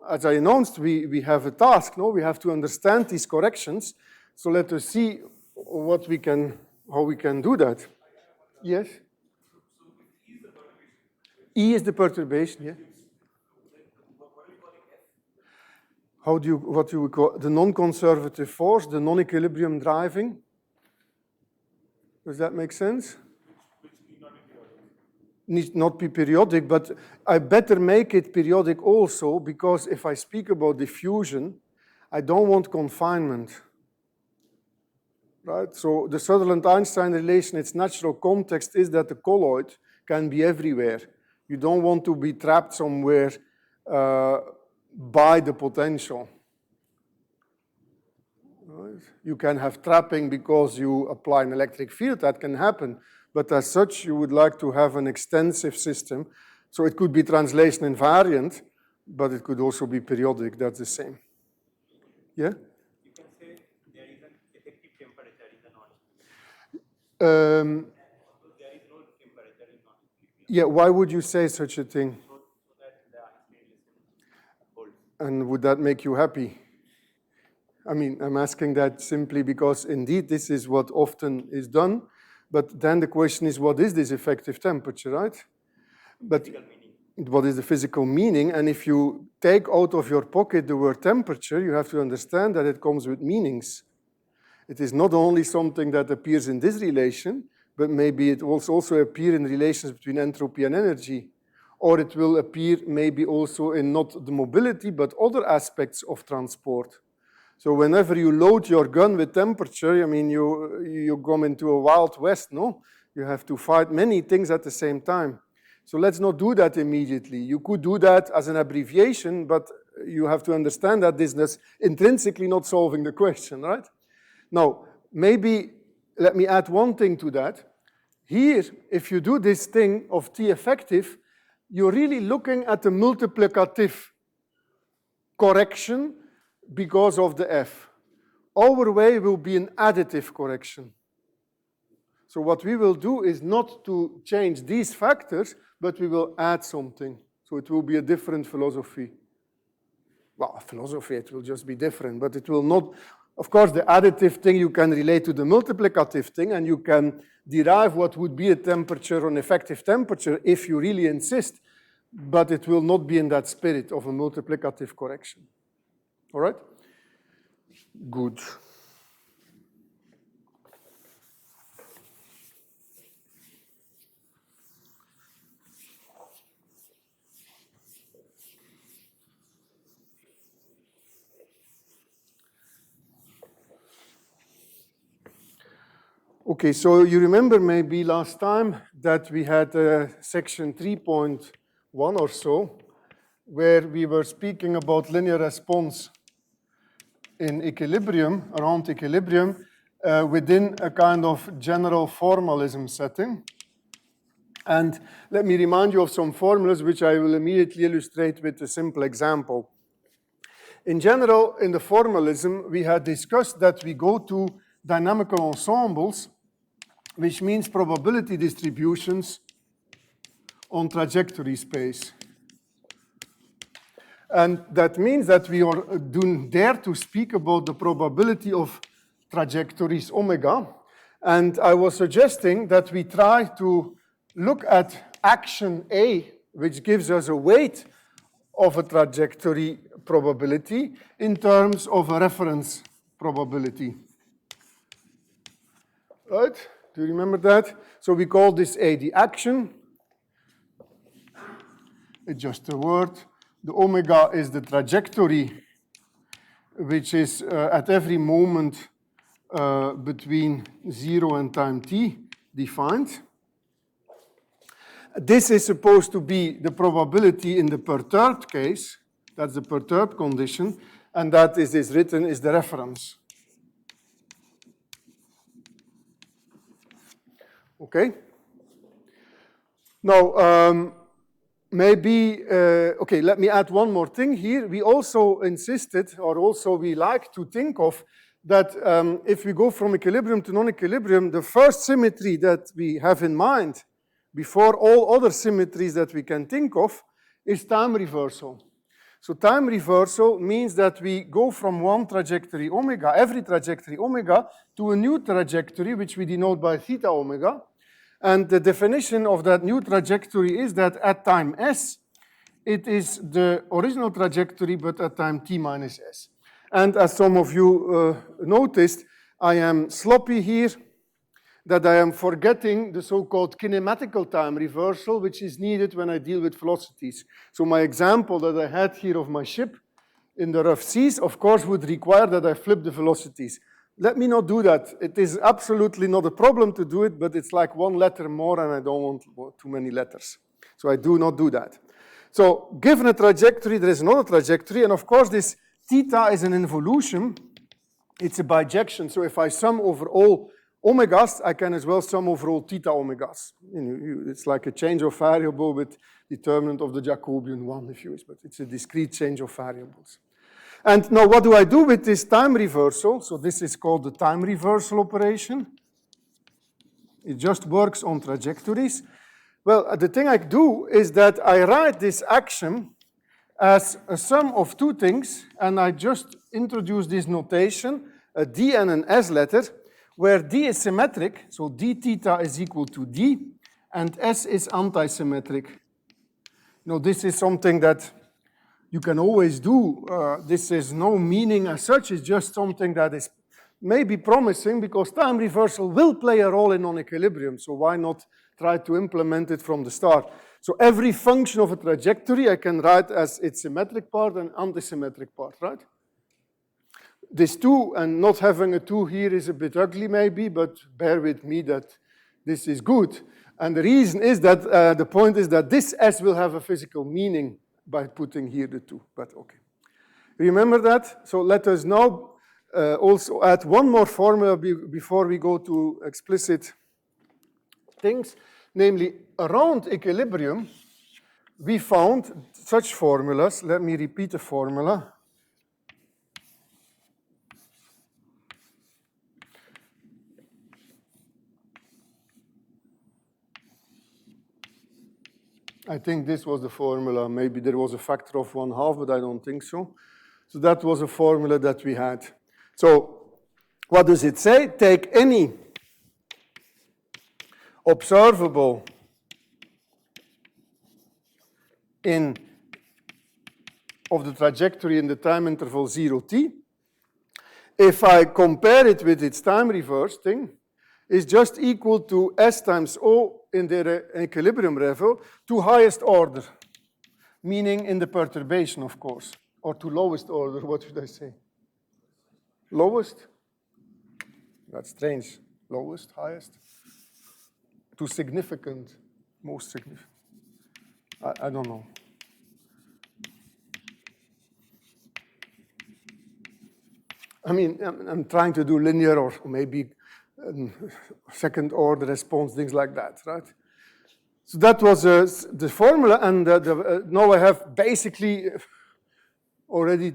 as I announced, we have a task, no? We have to understand these corrections. So let us see how we can do that. Yes? E is the perturbation, yeah. What do you call the non-conservative force, the non-equilibrium driving? Does that make sense? Which need not be periodic. Need not be periodic, but I better make it periodic also, because if I speak about diffusion, I don't want confinement. Right? So the Sutherland Einstein relation, its natural context is that the colloid can be everywhere. You don't want to be trapped somewhere by the potential. Right? You can have trapping because you apply an electric field, that can happen, but as such you would like to have an extensive system. So it could be translation invariant, but it could also be periodic, that's the same. Yeah? You can say there is an effective temperature in the non-equilibrium. There is no temperature in non-equilibrium. Yeah, why would you say such a thing? So that the Einstein relation holds. And would that make you happy? I mean, I'm asking that simply because indeed this is what often is done, but then the question is, what is this effective temperature, right? But what is the physical meaning? And if you take out of your pocket the word temperature, you have to understand that it comes with meanings. It is not only something that appears in this relation, but maybe it will also appear in relations between entropy and energy. Or it will appear maybe also in not the mobility, but other aspects of transport. So whenever you load your gun with temperature, I mean, you come into a wild west, no? You have to fight many things at the same time. So let's not do that immediately. You could do that as an abbreviation, but you have to understand that this is intrinsically not solving the question, right? Now, maybe let me add one thing to that. Here, if you do this thing of T effective, you're really looking at the multiplicative correction because of the F. Our way will be an additive correction. So what we will do is not to change these factors, but we will add something. So it will be a different philosophy. Well, a philosophy, it will just be different, but it will not. Of course, the additive thing you can relate to the multiplicative thing, and you can derive what would be a temperature, an effective temperature, if you really insist, but it will not be in that spirit of a multiplicative correction. All right? Good. Okay, so you remember maybe last time that we had section 3.1 or so, where we were speaking about linear response in equilibrium, around equilibrium, within a kind of general formalism setting. And let me remind you of some formulas which I will immediately illustrate with a simple example. In general, in the formalism, we had discussed that we go to dynamical ensembles, which means probability distributions on trajectory space. And that means that we don't dare to speak about the probability of trajectories omega. And I was suggesting that we try to look at action A, which gives us a weight of a trajectory probability in terms of a reference probability. Right? Do you remember that? So we call this A the action. It's just a word. The omega is the trajectory, which is at every moment between 0 and time t defined. This is supposed to be the probability in the perturbed case. That's the perturbed condition. And that is written as the reference. Okay? Now, okay, let me add one more thing here. We also insisted, or also we like to think of, that if we go from equilibrium to non-equilibrium, the first symmetry that we have in mind before all other symmetries that we can think of is time reversal. So time reversal means that we go from one trajectory omega, every trajectory omega, to a new trajectory, which we denote by theta omega. And the definition of that new trajectory is that at time s, it is the original trajectory, but at time t minus s. And as some of you noticed, I am sloppy here, that I am forgetting the so-called kinematical time reversal, which is needed when I deal with velocities. So my example that I had here of my ship in the rough seas, of course, would require that I flip the velocities. Let me not do that. It is absolutely not a problem to do it, but it's like one letter more, and I don't want too many letters. So I do not do that. So given a trajectory, there is another trajectory, and of course, this theta is an involution. It's a bijection. So if I sum over all omegas, I can as well sum over all theta omegas. It's like a change of variable with determinant of the Jacobian one, if you wish, but it's a discrete change of variables. And now what do I do with this time reversal? So this is called the time reversal operation. It just works on trajectories. Well, the thing I do is that I write this action as a sum of two things, and I just introduce this notation, a d and an s letter, where d is symmetric, so d theta is equal to d, and s is anti-symmetric. Now, this is something that you can always do. This is no meaning as such. It's just something that is maybe promising because time reversal will play a role in non-equilibrium. So why not try to implement it from the start? So every function of a trajectory I can write as its symmetric part and anti-symmetric part, right? This 2 and not having a 2 here is a bit ugly maybe, but bear with me that this is good. And the reason is that the point is that this S will have a physical meaning by putting here the 2, but okay. Remember that? So let us now also add one more formula before we go to explicit things. Namely, around equilibrium, we found such formulas. Let me repeat the formula. I think this was the formula. Maybe there was a factor of 1/2, but I don't think so. So that was a formula that we had. So what does it say? Take any observable of the trajectory in the time interval 0t. If I compare it with its time reverse thing, is just equal to S times O in the equilibrium level to highest order, meaning in the perturbation, of course, or to lowest order, what should I say? Lowest? That's strange. Lowest, highest? To significant, most significant. I don't know. I mean, I'm trying to do linear or maybe second order response, things like that, right? So that was the formula, and now I have basically already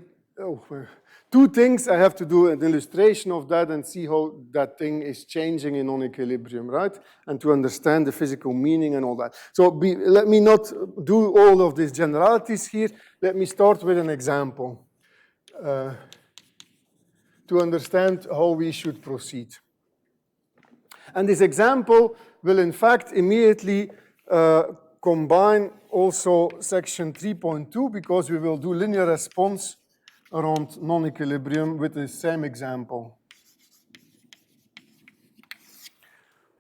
two things. I have to do an illustration of that and see how that thing is changing in non-equilibrium, right? And to understand the physical meaning and all that. So let me not do all of these generalities here. Let me start with an example to understand how we should proceed. And this example will in fact immediately combine also section 3.2 because we will do linear response around non-equilibrium with the same example.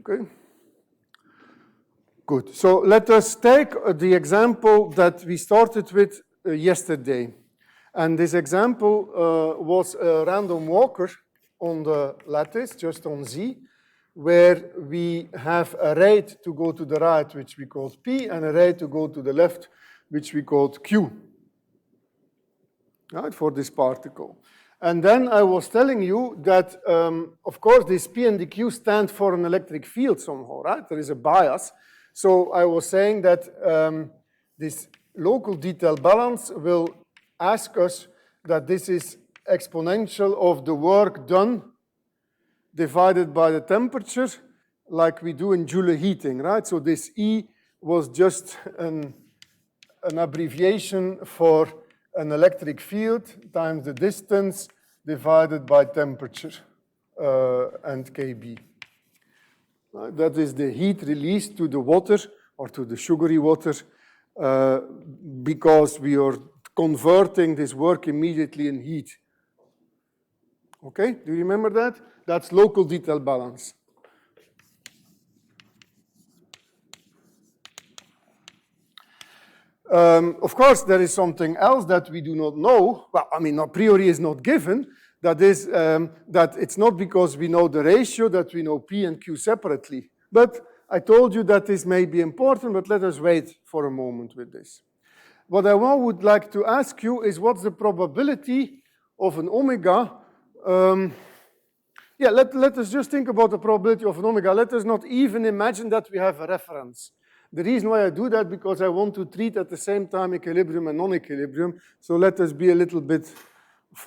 Okay. Good. So let us take the example that we started with yesterday. And this example was a random walker on the lattice, just on Z, where we have a rate to go to the right, which we called P, and a rate to go to the left, which we called Q, right, for this particle. And then I was telling you that, of course, this P and the Q stand for an electric field somehow, right? There is a bias. So I was saying that this local detail balance will ask us that this is exponential of the work done divided by the temperature, like we do in Joule heating, right? So this E was just an abbreviation for an electric field times the distance divided by temperature and Kb. That is the heat released to the water or to the sugary water because we are converting this work immediately in heat. Okay, do you remember that? That's local detail balance. Of course, there is something else that we do not know. Well, I mean, a priori is not given. That is, that it's not because we know the ratio that we know P and Q separately. But I told you that this may be important, but let us wait for a moment with this. What I would like to ask you is what's the probability of an omega? Yeah, let us just think about the probability of an omega. Let us not even imagine that we have a reference. The reason why I do that because I want to treat at the same time equilibrium and non-equilibrium. So let us be a little bit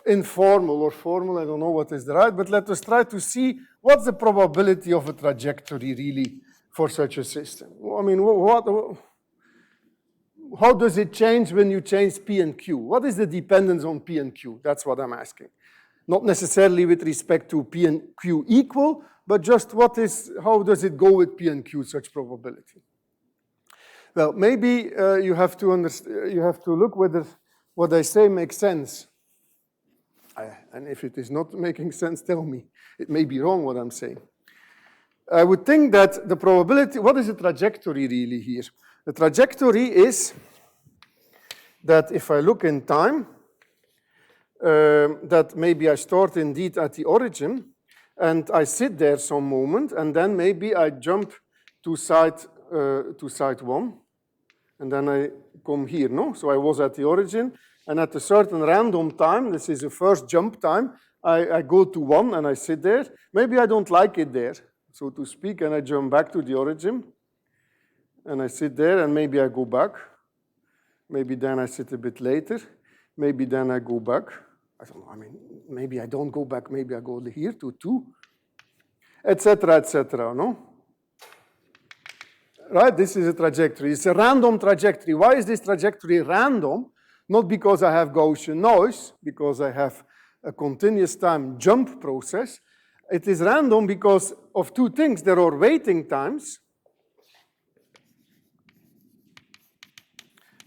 informal or formal. I don't know what is the right, but let us try to see what's the probability of a trajectory really for such a system. I mean, how does it change when you change P and Q? What is the dependence on P and Q? That's what I'm asking. Not necessarily with respect to P and Q equal, but just how does it go with P and Q, such probability? Well, maybe you have to look whether what I say makes sense. And if it is not making sense, tell me. It may be wrong what I'm saying. I would think that the probability, what is the trajectory really here? The trajectory is that if I look in time, that maybe I start indeed at the origin, and I sit there some moment, and then maybe I jump to site 1, and then I come here, no? So I was at the origin, and at a certain random time, this is the first jump time, I go to 1 and I sit there. Maybe I don't like it there, so to speak, and I jump back to the origin, and I sit there, and maybe I go back. Maybe then I sit a bit later. Maybe then I go back. I don't know, I mean, maybe I don't go back, maybe I go here to 2, etc., no? Right, this is a trajectory. It's a random trajectory. Why is this trajectory random? Not because I have Gaussian noise, because I have a continuous time jump process. It is random because of two things. There are waiting times.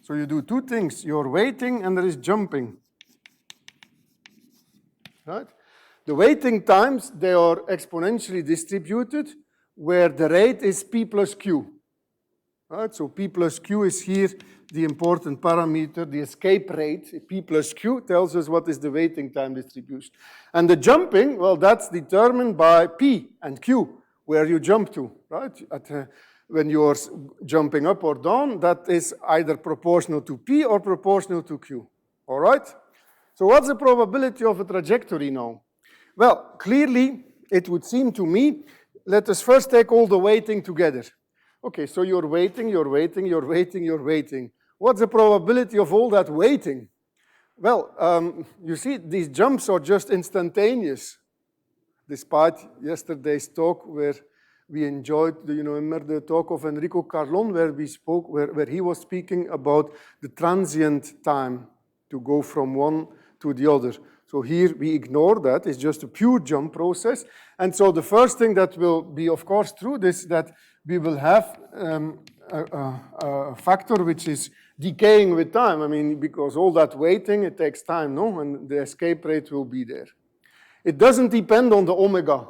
So you do two things. You're waiting and there is jumping. Right? The waiting times, they are exponentially distributed where the rate is P plus Q. Right? So P plus Q is here the important parameter, the escape rate. P plus Q tells us what is the waiting time distribution. And the jumping, well, that's determined by P and Q, where you jump to, right? When you are jumping up or down, that is either proportional to P or proportional to Q, all right? So what's the probability of a trajectory now? Well, clearly, it would seem to me, let us first take all the waiting together. Okay, so you're waiting, you're waiting, you're waiting, you're waiting. What's the probability of all that waiting? Well, you see, these jumps are just instantaneous, despite yesterday's talk where we enjoyed, remember the talk of Enrico Carlon where we spoke, where he was speaking about the transient time to go from one to the other. So here we ignore that, it's just a pure jump process. And so the first thing that will be, of course, true is that we will have a factor which is decaying with time. I mean, because all that waiting, it takes time, no? And the escape rate will be there. It doesn't depend on the omega.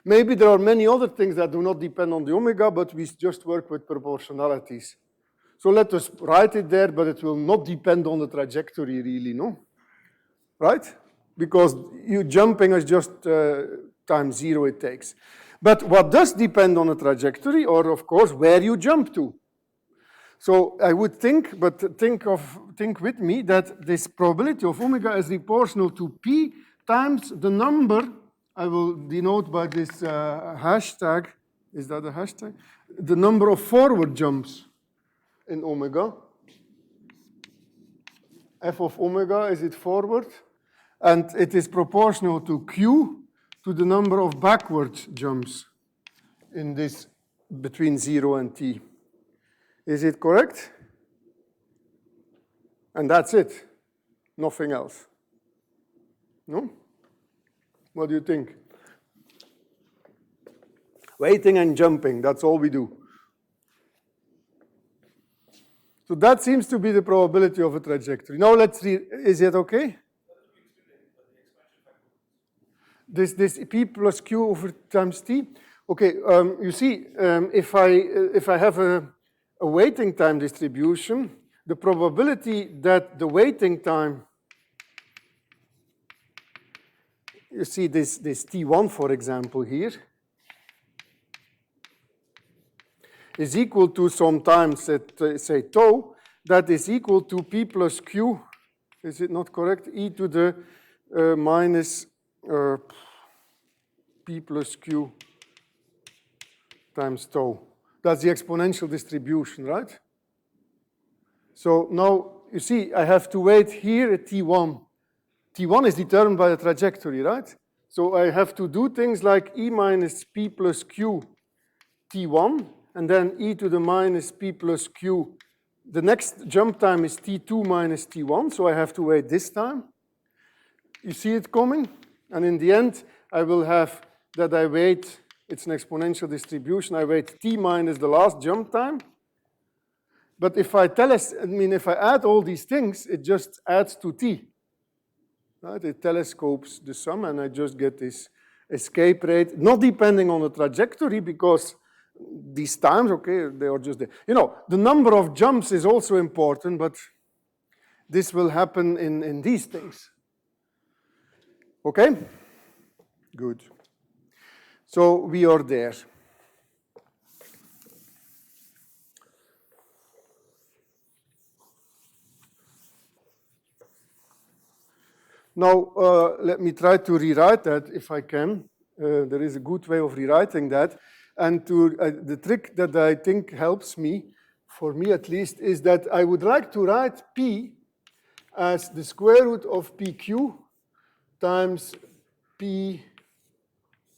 Maybe there are many other things that do not depend on the omega, but we just work with proportionalities. So let us write it there, but it will not depend on the trajectory really, no? Right? Because you jumping is just times 0 it takes. But what does depend on the trajectory, or of course, where you jump to? So I would think, but think with me that this probability of omega is proportional to p times the number, I will denote by this hashtag, is that a hashtag? The number of forward jumps in omega. F of omega, is it forward? And it is proportional to q to the number of backward jumps in this between 0 and t. Is it correct? And that's it. Nothing else. No? What do you think? Waiting and jumping, that's all we do. So that seems to be the probability of a trajectory. Now let's read, is it okay? This p plus q over times t. Okay, you see, if I have a waiting time distribution, the probability that the waiting time, you see this T1, for example, here, is equal to sometimes at, say, tau, that is equal to p plus q, is it not correct? E to the minus p plus q times tau. That's the exponential distribution, right? So now, you see, I have to wait here at T1. T1 is determined by the trajectory, right? So I have to do things like e minus p plus q T1, and then e to the minus p plus q. The next jump time is T2 minus T1, so I have to wait this time. You see it coming? And in the end, I will have that I wait, it's an exponential distribution, I wait t minus the last jump time. But if I if I add all these things, it just adds to t. Right? It telescopes the sum, and I just get this escape rate, not depending on the trajectory, because these times, okay, they are just there. You know, the number of jumps is also important, but this will happen in these things. Okay? Good. So we are there. Now, let me try to rewrite that if I can. There is a good way of rewriting that. And the trick that I think helps me, for me at least, is that I would like to write P as the square root of PQ times P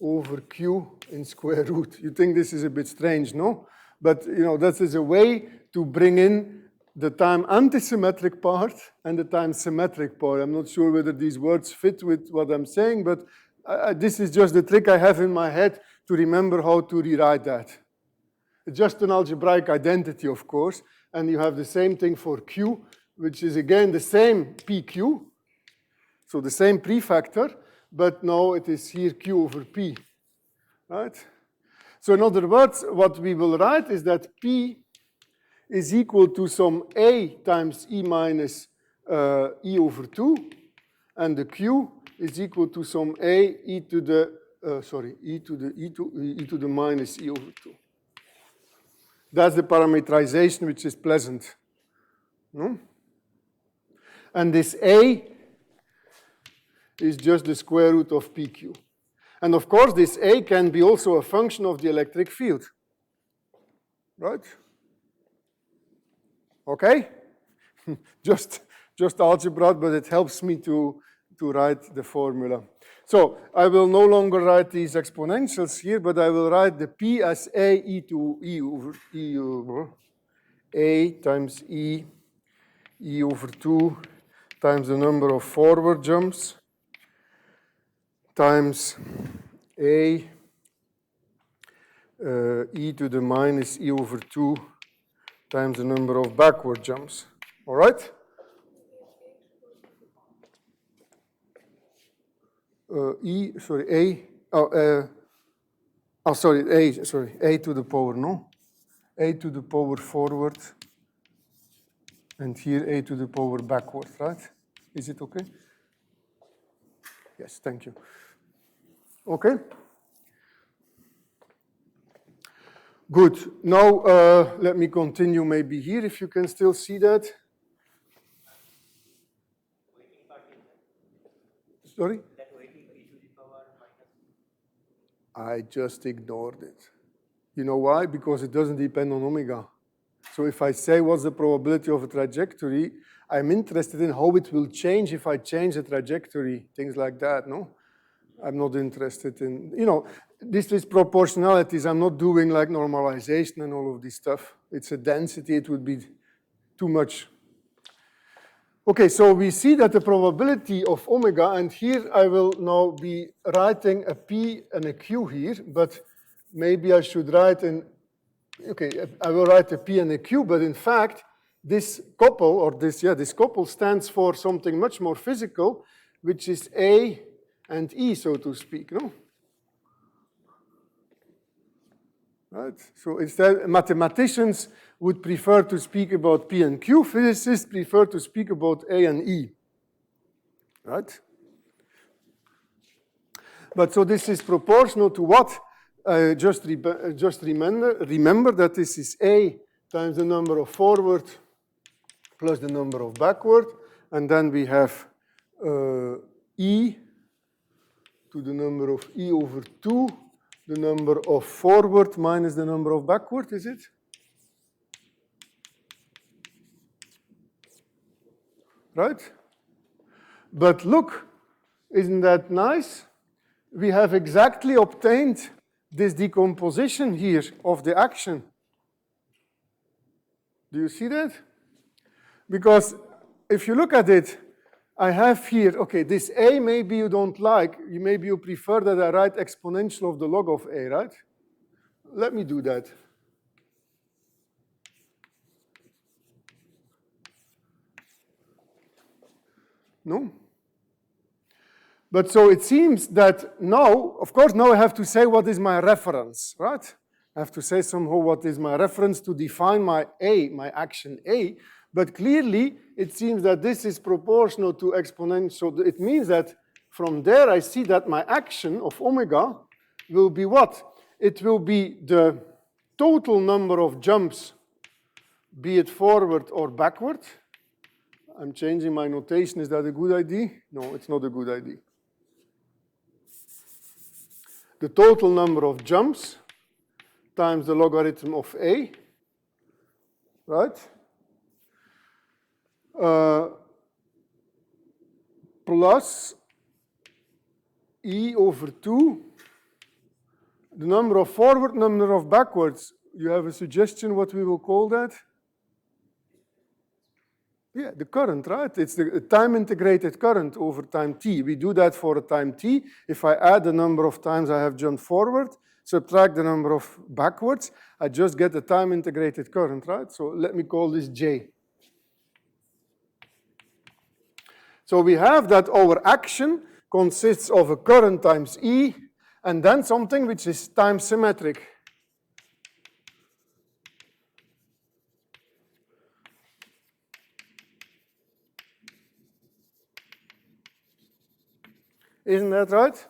over Q in square root. You think this is a bit strange, no? But you know, that is a way to bring in the time antisymmetric part and the time symmetric part. I'm not sure whether these words fit with what I'm saying, but this is just the trick I have in my head to remember how to rewrite that. It's just an algebraic identity, of course, and you have the same thing for Q, which is again the same PQ, so the same prefactor, but now it is here Q over P, right? So in other words, what we will write is that P is equal to some A times E minus E over 2, and the Q is equal to some A e to the e to the minus E over 2. That's the parameterization which is pleasant. No? And this A is just the square root of PQ. And of course, this A can be also a function of the electric field. Right? Okay? Just just algebra, but it helps me to write the formula. So I will no longer write these exponentials here, but I will write the P as A e to E over A times E over 2 times the number of forward jumps times A e to the minus E over 2 times the number of backward jumps. All right? A to the power, no? A to the power forward, and here A to the power backward, right? Is it okay? Yes, thank you. Okay? Good. Now, let me continue maybe here, if you can still see that. Sorry? I just ignored it. You know why? Because it doesn't depend on omega. So if I say what's the probability of a trajectory, I'm interested in how it will change if I change the trajectory, things like that, no? I'm not interested in, this is proportionalities. I'm not doing like normalization and all of this stuff. It's a density, it would be too much. Okay, so we see that the probability of omega, and here I will now be writing a P and a Q here, but maybe I should write I will write a P and a Q, but in fact, this couple, or this couple stands for something much more physical, which is A and E, so to speak, no? Right? So instead, mathematicians would prefer to speak about P and Q. Physicists prefer to speak about A and E. Right? But so this is proportional to what? Just remember that this is A times the number of forward plus the number of backward. And then we have E to the number of E over 2, the number of forward minus the number of backward, is it? Right? But look, isn't that nice? We have exactly obtained this decomposition here of the action. Do you see that? Because if you look at it, I have here, okay, this A maybe you don't like, maybe you prefer that I write exponential of the log of A, right? Let me do that. No? But so it seems that now, of course, now I have to say what is my reference, right? I have to say somehow what is my reference to define my A, my action A. But clearly, it seems that this is proportional to exponential. It means that from there, I see that my action of omega will be what? It will be the total number of jumps, be it forward or backward. I'm changing my notation. Is that a good idea? No, it's not a good idea. The total number of jumps times the logarithm of A, right? Plus E over 2, the number of forward, number of backwards. You have a suggestion what we will call that? Yeah, the current, right? It's the time-integrated current over time t. We do that for a time t. If I add the number of times I have jumped forward, subtract the number of backwards, I just get the time-integrated current, right? So let me call this J. So we have that our action consists of a current times E, and then something which is time symmetric. Isn't that right?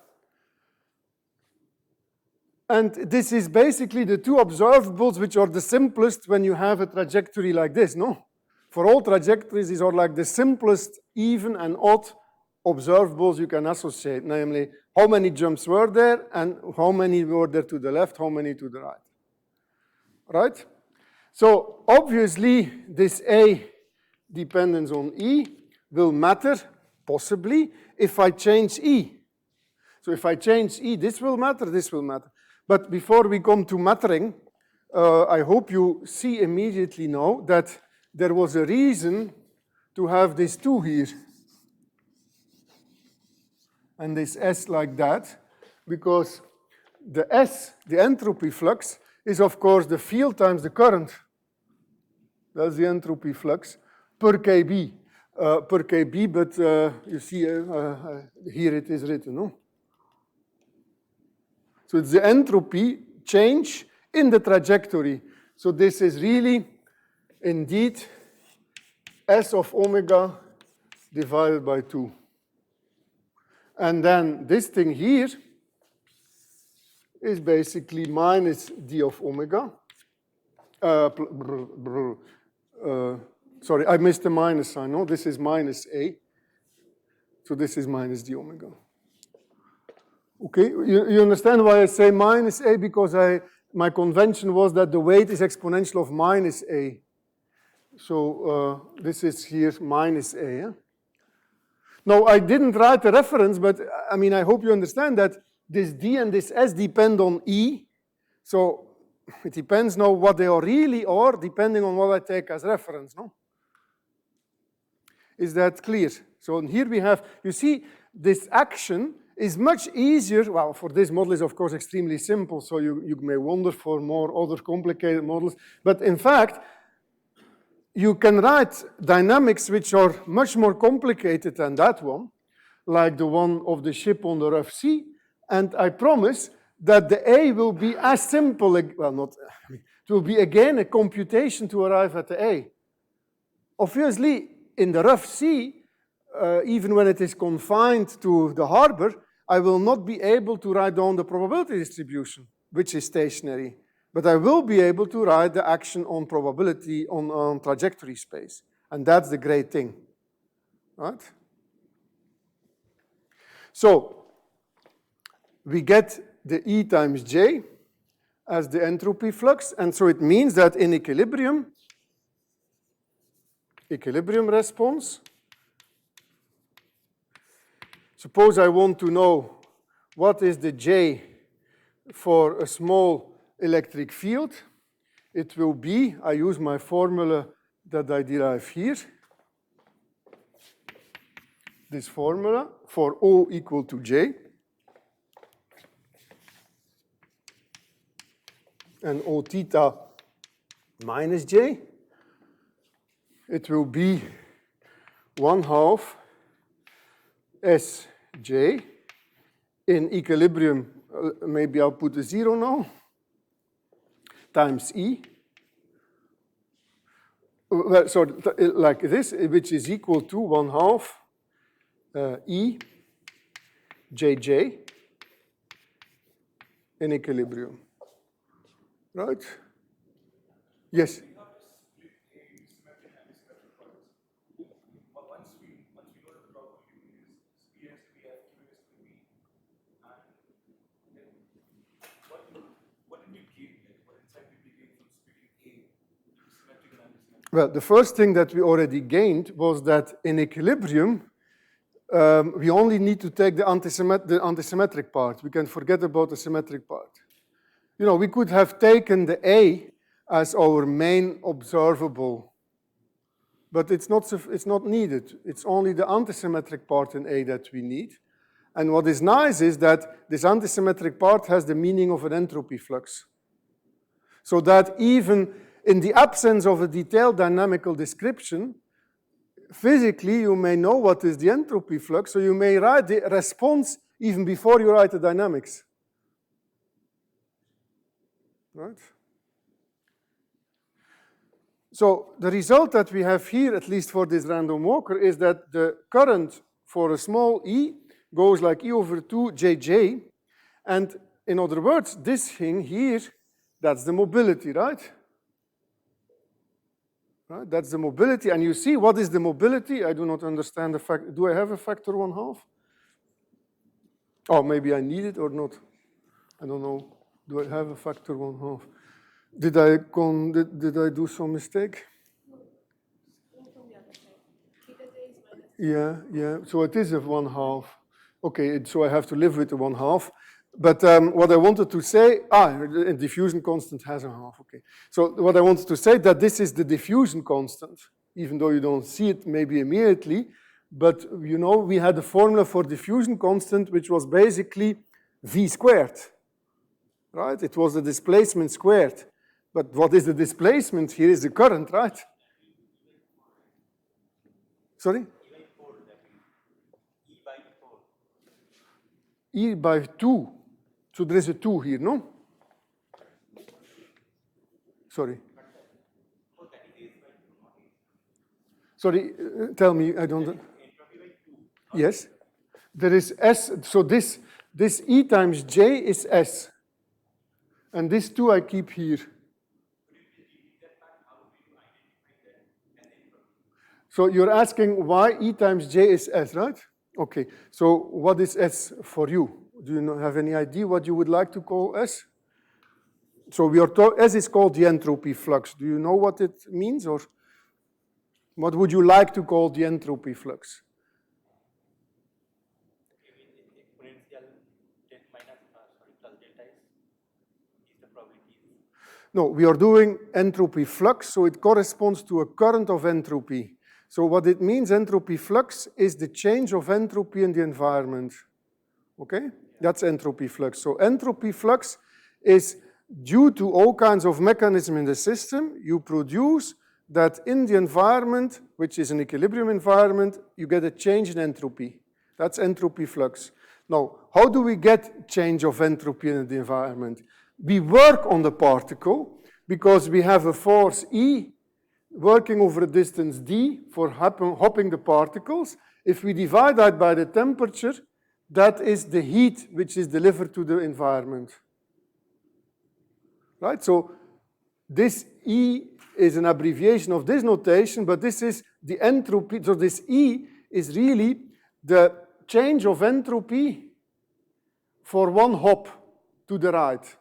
And this is basically the two observables which are the simplest when you have a trajectory like this, no? For all trajectories, these are like the simplest even and odd observables you can associate, namely how many jumps were there and how many were there to the left, how many to the right. So obviously this A depends on E. will matter, possibly, if I change E. So if I change E, this will matter, this will matter. But before we come to mattering, I hope you see immediately now that there was a reason to have this 2 here. And this S like that, because the S, the entropy flux, is of course the field times the current. That's the entropy flux per kb. Per kb, but you see here it is written, no? So it's the entropy change in the trajectory. So this is really, indeed, S of omega divided by 2. And then this thing here is basically minus d of omega. Sorry, I missed the minus sign. No, this is minus a. So this is minus d omega. Okay, you understand why I say minus a? Because my convention was that the weight is exponential of minus a. So this is here minus a. Yeah? Now, I didn't write a reference, but I mean, I hope you understand that this d and this s depend on E. So it depends now what they really are, depending on what I take as reference, no? Is that clear? So here we have, you see, this action is much easier. Well, for this model is of course extremely simple, so you may wonder for more other complicated models. But in fact, you can write dynamics which are much more complicated than that one, like the one of the ship on the rough sea. And I promise that the A will be as simple, well, not, it will be again a computation to arrive at the A. Obviously, in the rough sea, even when it is confined to the harbor, I will not be able to write down the probability distribution, which is stationary. But I will be able to write the action on probability on trajectory space. And that's the great thing, right? So we get the E times J as the entropy flux. And so it means that in equilibrium response, suppose I want to know what is the J for a small electric field, it will be, I use my formula that I derive here, this formula for O equal to J, and O theta minus J, it will be 1/2 Sj in equilibrium, maybe I'll put a 0 now, times E. Well, so like this, which is equal to 1/2 E Jj in equilibrium. Right? Yes? Well, the first thing that we already gained was that in equilibrium, we only need to take the antisymmetric part. We can forget about the symmetric part. You know, we could have taken the A as our main observable, but it's not needed. It's only the antisymmetric part in A that we need. And what is nice is that this antisymmetric part has the meaning of an entropy flux. So that even in the absence of a detailed dynamical description, physically you may know what is the entropy flux, so you may write the response even before you write the dynamics. Right? So the result that we have here, at least for this random walker, is that the current for a small e goes like E over 2 Jj, and in other words, this thing here, that's the mobility, right? Right, that's the mobility, and you see what is the mobility? I do not understand the fact. Do I have a factor 1/2? Oh, maybe I need it or not. I don't know. Do I have a factor 1/2? Did I do some mistake? No, from the other side. Theta j is minus Yeah. So it is a 1/2. Okay, so I have to live with the 1/2. But what I wanted to say, the diffusion constant has a half, okay. So what I wanted to say that this is the diffusion constant, even though you don't see it maybe immediately, but you know, we had a formula for diffusion constant, which was basically V squared, right? It was the displacement squared. But what is the displacement? Here is the current, right? Sorry? E by 2. So there is a 2 here, no? Sorry. Sorry, tell me, I don't... Yes. There is S, so this E times J is S. And this 2 I keep here. So you're asking why E times J is S, right? Okay, so what is S for you? Do you have any idea what you would like to call S? So we are S is called the entropy flux. Do you know what it means, or what would you like to call the entropy flux? No, we are doing entropy flux, so it corresponds to a current of entropy. So what it means, entropy flux, is the change of entropy in the environment. Okay? That's entropy flux. So entropy flux is due to all kinds of mechanisms in the system, you produce that in the environment, which is an equilibrium environment, you get a change in entropy. That's entropy flux. Now, how do we get change of entropy in the environment? We work on the particle because we have a force E working over a distance d for hopping the particles. If we divide that by the temperature, that is the heat which is delivered to the environment. Right? So this E is an abbreviation of this notation, but this is the entropy. So this E is really the change of entropy for one hop to the right.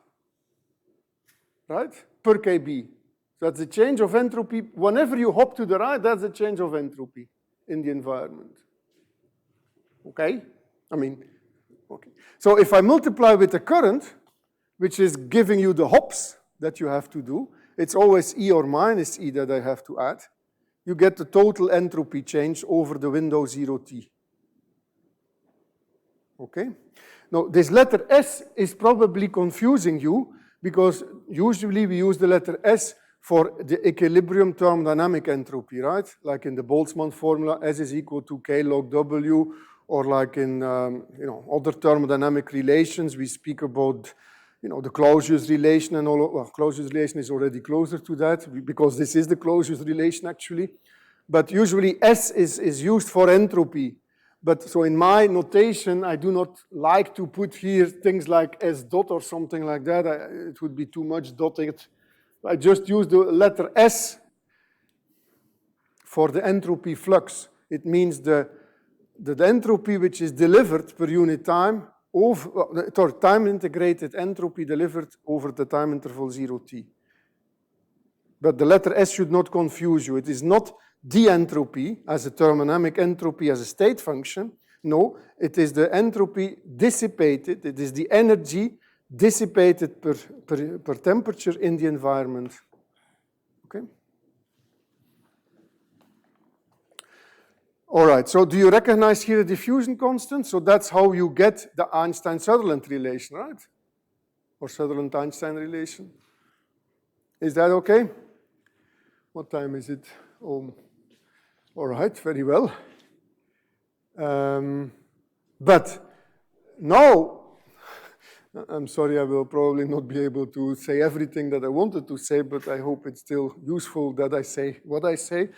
Right? Per kb. So that's the change of entropy. Whenever you hop to the right, that's the change of entropy in the environment. Okay? I mean, okay. So if I multiply with the current, which is giving you the hops that you have to do, it's always E or minus E that I have to add. You get the total entropy change over the window 0t. Okay? Now, this letter S is probably confusing you because usually we use the letter S for the equilibrium thermodynamic entropy, right? Like in the Boltzmann formula, S is equal to K log W, or like in other thermodynamic relations, we speak about the Clausius relation and all. Well, Clausius relation is already closer to that because this is the Clausius relation actually. But usually S is used for entropy. But so in my notation, I do not like to put here things like S dot or something like that. It would be too much dotted. I just use the letter S for the entropy flux. It means the entropy which is delivered per unit time over time integrated entropy delivered over the time interval 0t. But the letter S should not confuse you. It is not the entropy as a thermodynamic entropy as a state function. No, it is the entropy dissipated. It is the energy dissipated per temperature in the environment. Okay? All right, so do you recognize here the diffusion constant? So that's how you get the Einstein-Sutherland relation, right? Or Sutherland Einstein relation. Is that okay? What time is it? All right, very well. But now, I'm sorry, I will probably not be able to say everything that I wanted to say, but I hope it's still useful that I say what I say.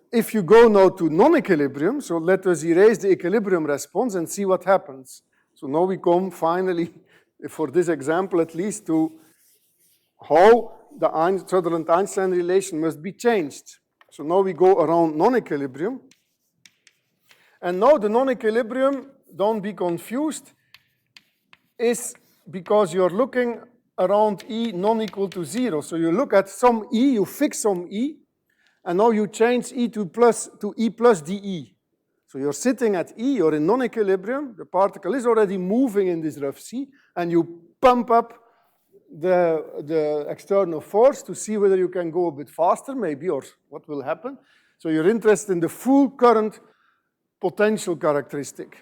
If you go now to non-equilibrium, so let us erase the equilibrium response and see what happens. So now we come finally, for this example at least, to how the Sutherland-Einstein relation must be changed. So now we go around non-equilibrium. And now the non-equilibrium, don't be confused, is because you're looking around E non-equal to 0. So you look at some E, you fix some E, and now you change E to E plus dE. So you're sitting at E, you're in non-equilibrium, the particle is already moving in this rough sea, and you pump up the external force to see whether you can go a bit faster, maybe, or what will happen. So you're interested in the full current potential characteristic.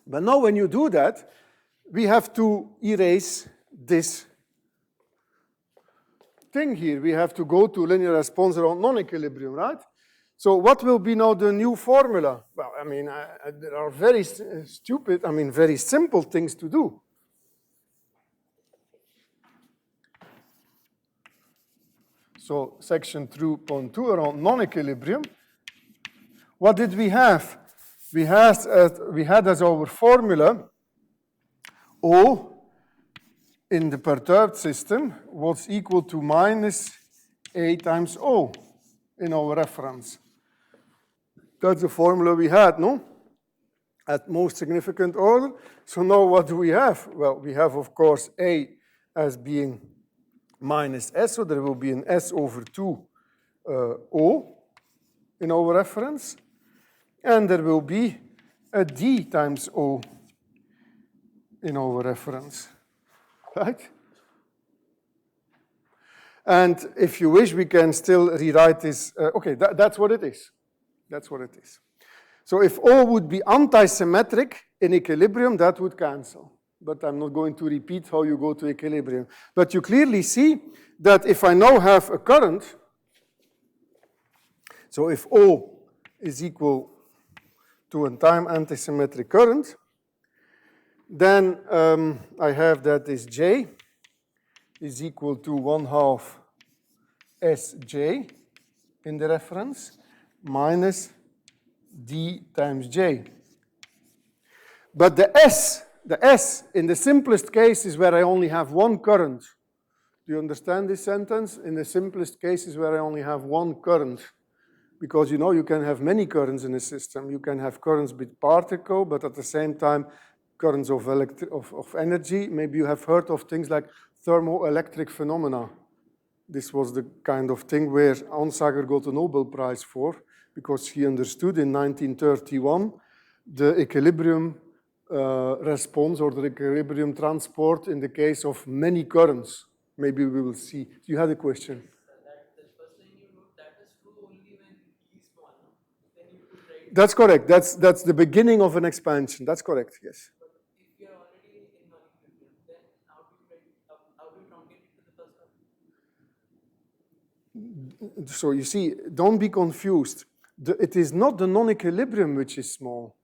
But now when you do that, we have to erase this thing here. We have to go to linear response around non-equilibrium, right? So what will be now the new formula? Well, I mean, there are very stupid, I mean, very simple things to do. So section 2.2 around non-equilibrium. What did we have? We had as our formula O in the perturbed system was equal to minus A times O in our reference. That's the formula we had, no? At most significant order. So now what do we have? Well, we have, of course, A as being minus S, so there will be an S over 2 O in our reference. And there will be a D times O in our reference, right? And if you wish, we can still rewrite this. Okay, that's what it is. That's what it is. So if O would be antisymmetric in equilibrium, that would cancel. But I'm not going to repeat how you go to equilibrium. But you clearly see that if I now have a current, so if O is equal to a time antisymmetric current, then I have that this J is equal to 1/2 Sj in the reference minus D times J. But the S in the simplest case is where I only have one current. Do you understand this sentence? In the simplest case is where I only have one current. Because you know you can have many currents in a system. You can have currents with particle, but at the same time currents of energy. Maybe you have heard of things like thermoelectric phenomena. This was the kind of thing where Onsager got a Nobel Prize for, because he understood in 1931 the equilibrium response or the equilibrium transport in the case of many currents. Maybe we will see. You had a question. That's correct. That's the beginning of an expansion. That's correct, yes. But if you are already in non-equilibrium, then how do you truncate it to the first one? So you see, don't be confused. It is not the non-equilibrium which is small.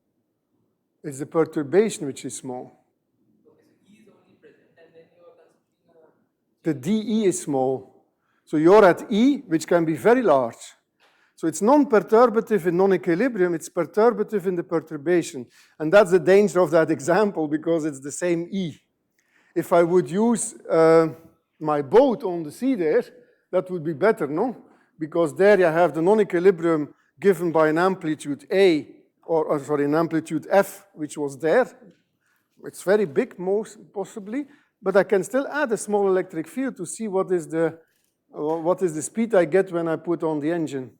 It's the perturbation which is small. Okay, so E is only present, and then you are considering The dE is small. So you're at E, which can be very large. So it's non-perturbative in non-equilibrium, it's perturbative in the perturbation. And that's the danger of that example, because it's the same E. If I would use my boat on the sea there, that would be better, no? Because there you have the non-equilibrium given by an amplitude A, or sorry, an amplitude F, which was there. It's very big, most possibly, but I can still add a small electric field to see what is the speed I get when I put on the engine.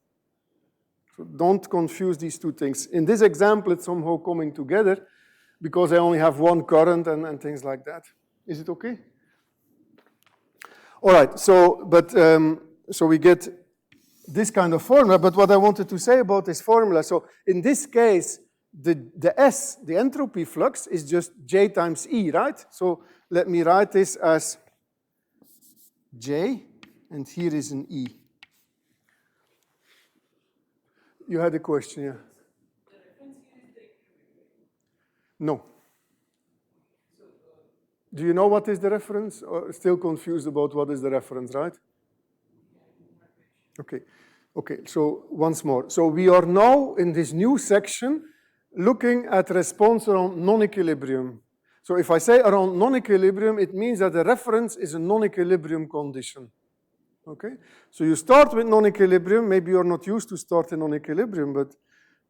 So don't confuse these two things. In this example, it's somehow coming together because I only have one current and things like that. Is it okay? All right, so we get this kind of formula, but what I wanted to say about this formula, so in this case, the S, the entropy flux, is just J times E, right? So let me write this as J, and here is an E. You had a question, yeah? the reference here is the equilibrium. No. Do you know what is the reference? Or still confused about what is the reference, right? Okay. Okay, so once more. So we are now in this new section looking at response around non-equilibrium. So if I say around non-equilibrium, it means that the reference is a non-equilibrium condition. Okay? So you start with non-equilibrium. Maybe you're not used to start in non-equilibrium, but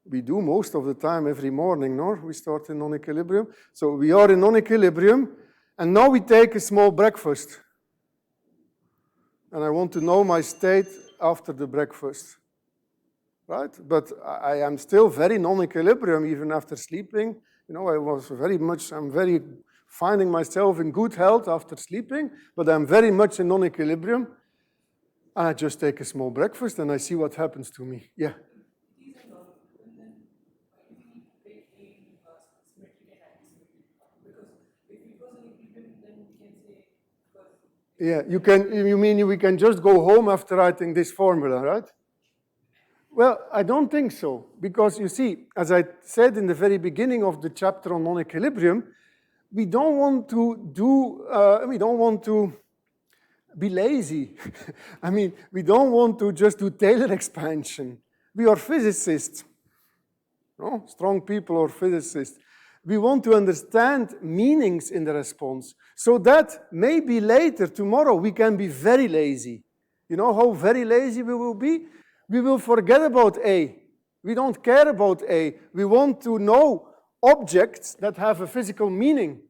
we do most of the time every morning, no? We start in non-equilibrium. So we are in non-equilibrium, and now we take a small breakfast. And I want to know my state after the breakfast, right? But I am still very non-equilibrium even after sleeping. You know, I'm very finding myself in good health after sleeping, but I'm very much in non-equilibrium. And I just take a small breakfast and I see what happens to me. Yeah. These are not, and then why do we need to break A into symmetric and anti-symmetric? Because if it was an equilibrium, then we can say, because Yeah, you mean we can just go home after writing this formula, right? Well, I don't think so, because you see, as I said in the very beginning of the chapter on non-equilibrium, we don't want to be lazy. I mean, we don't want to just do Taylor expansion. We are physicists, no? Strong people are physicists. We want to understand meanings in the response so that maybe later, tomorrow, we can be very lazy. You know how very lazy we will be? We will forget about A. We don't care about A. We want to know objects that have a physical meaning.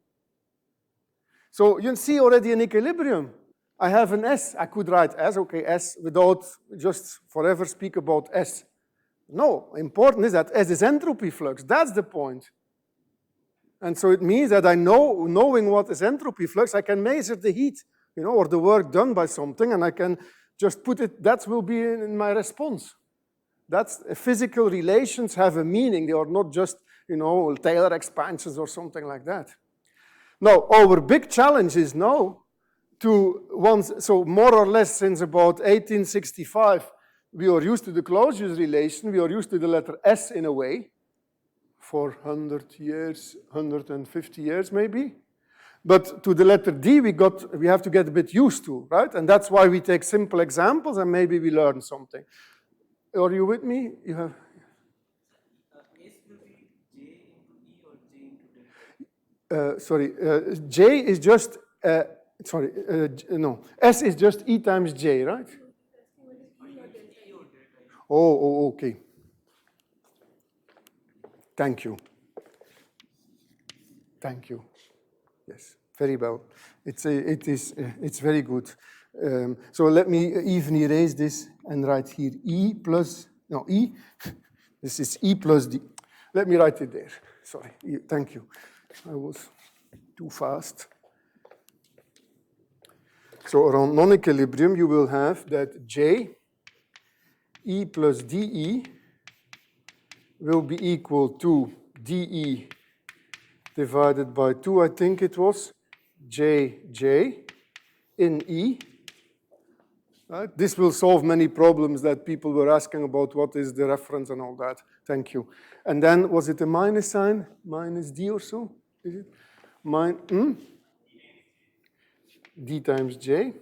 So you see already an equilibrium. I have an S. I could write S, okay, S, without just forever speak about S. No, important is that S is entropy flux. That's the point. And so it means that knowing what is entropy flux, I can measure the heat, you know, or the work done by something, and I can just put it, that will be in my response. That's physical relations have a meaning. They are not just, you know, Taylor expansions or something like that. Now, our big challenge is now so more or less since about 1865, we are used to the closures relation, we are used to the letter S in a way, for 100 years, 150 years maybe. But to the letter D, we have to get a bit used to, right? And that's why we take simple examples and maybe we learn something. Are you with me? You have. S will be J into E or J into delta? J is just, no, S is just E times J, right? Oh, okay. Thank you. Thank you. Yes, very well. It's very good. So let me even erase this and write here E plus, no, E. This is E plus D. Let me write it there. Sorry, thank you. I was too fast. So around non-equilibrium, you will have that J, E plus DE will be equal to DE divided by 2, I think it was, JJ in E. Right? This will solve many problems that people were asking about what is the reference and all that. Thank you. And then, was it a minus sign? Minus D or so? Is it? D times J.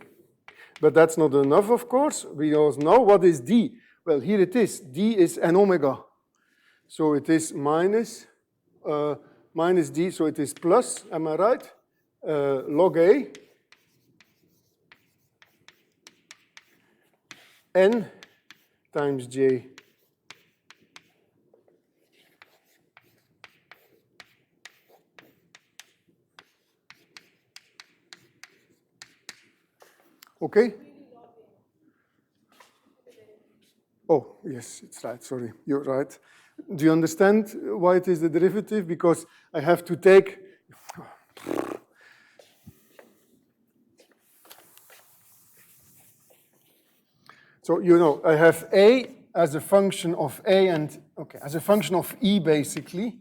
But that's not enough, of course. We also know what is D. Well, here it is. D is n omega. So it is minus D, so it is plus, am I right? Log A n times J. Okay? Oh, yes, it's right, sorry, you're right. Do you understand why it is the derivative? Because I have to take... So, you know, I have A as a function of A and, okay, as a function of E, basically.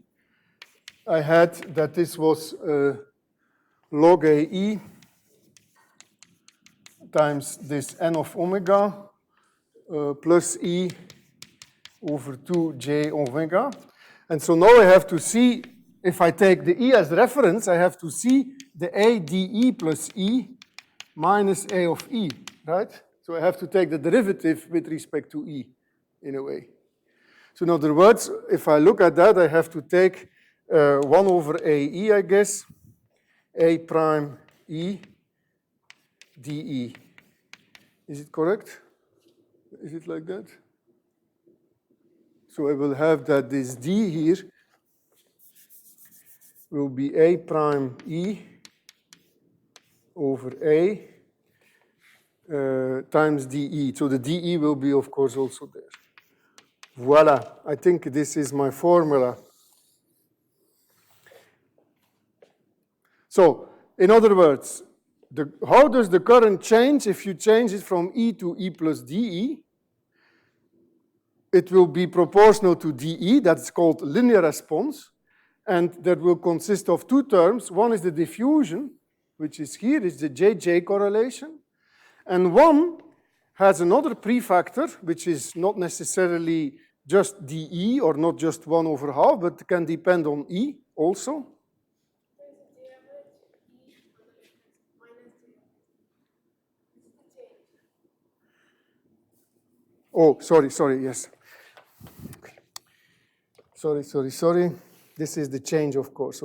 I had that this was log AE times this n of omega plus E over 2j omega. And so now I have to see, if I take the E as reference, I have to see the A dE plus E minus A of E, right? So I have to take the derivative with respect to E, in a way. So in other words, if I look at that, I have to take 1 over AE, I guess, A prime E dE. Is it correct? Is it like that? So I will have that this D here will be A prime E over A times dE. So the dE will be, of course, also there. Voila, I think this is my formula. So, in other words, how does the current change if you change it from E to E plus dE? It will be proportional to dE, that's called linear response, and that will consist of two terms. One is the diffusion, which is here, is the JJ correlation, and one has another prefactor, which is not necessarily just dE or not just 1 over half, but can depend on E also. Oh, sorry, yes. Sorry. This is the change, of course.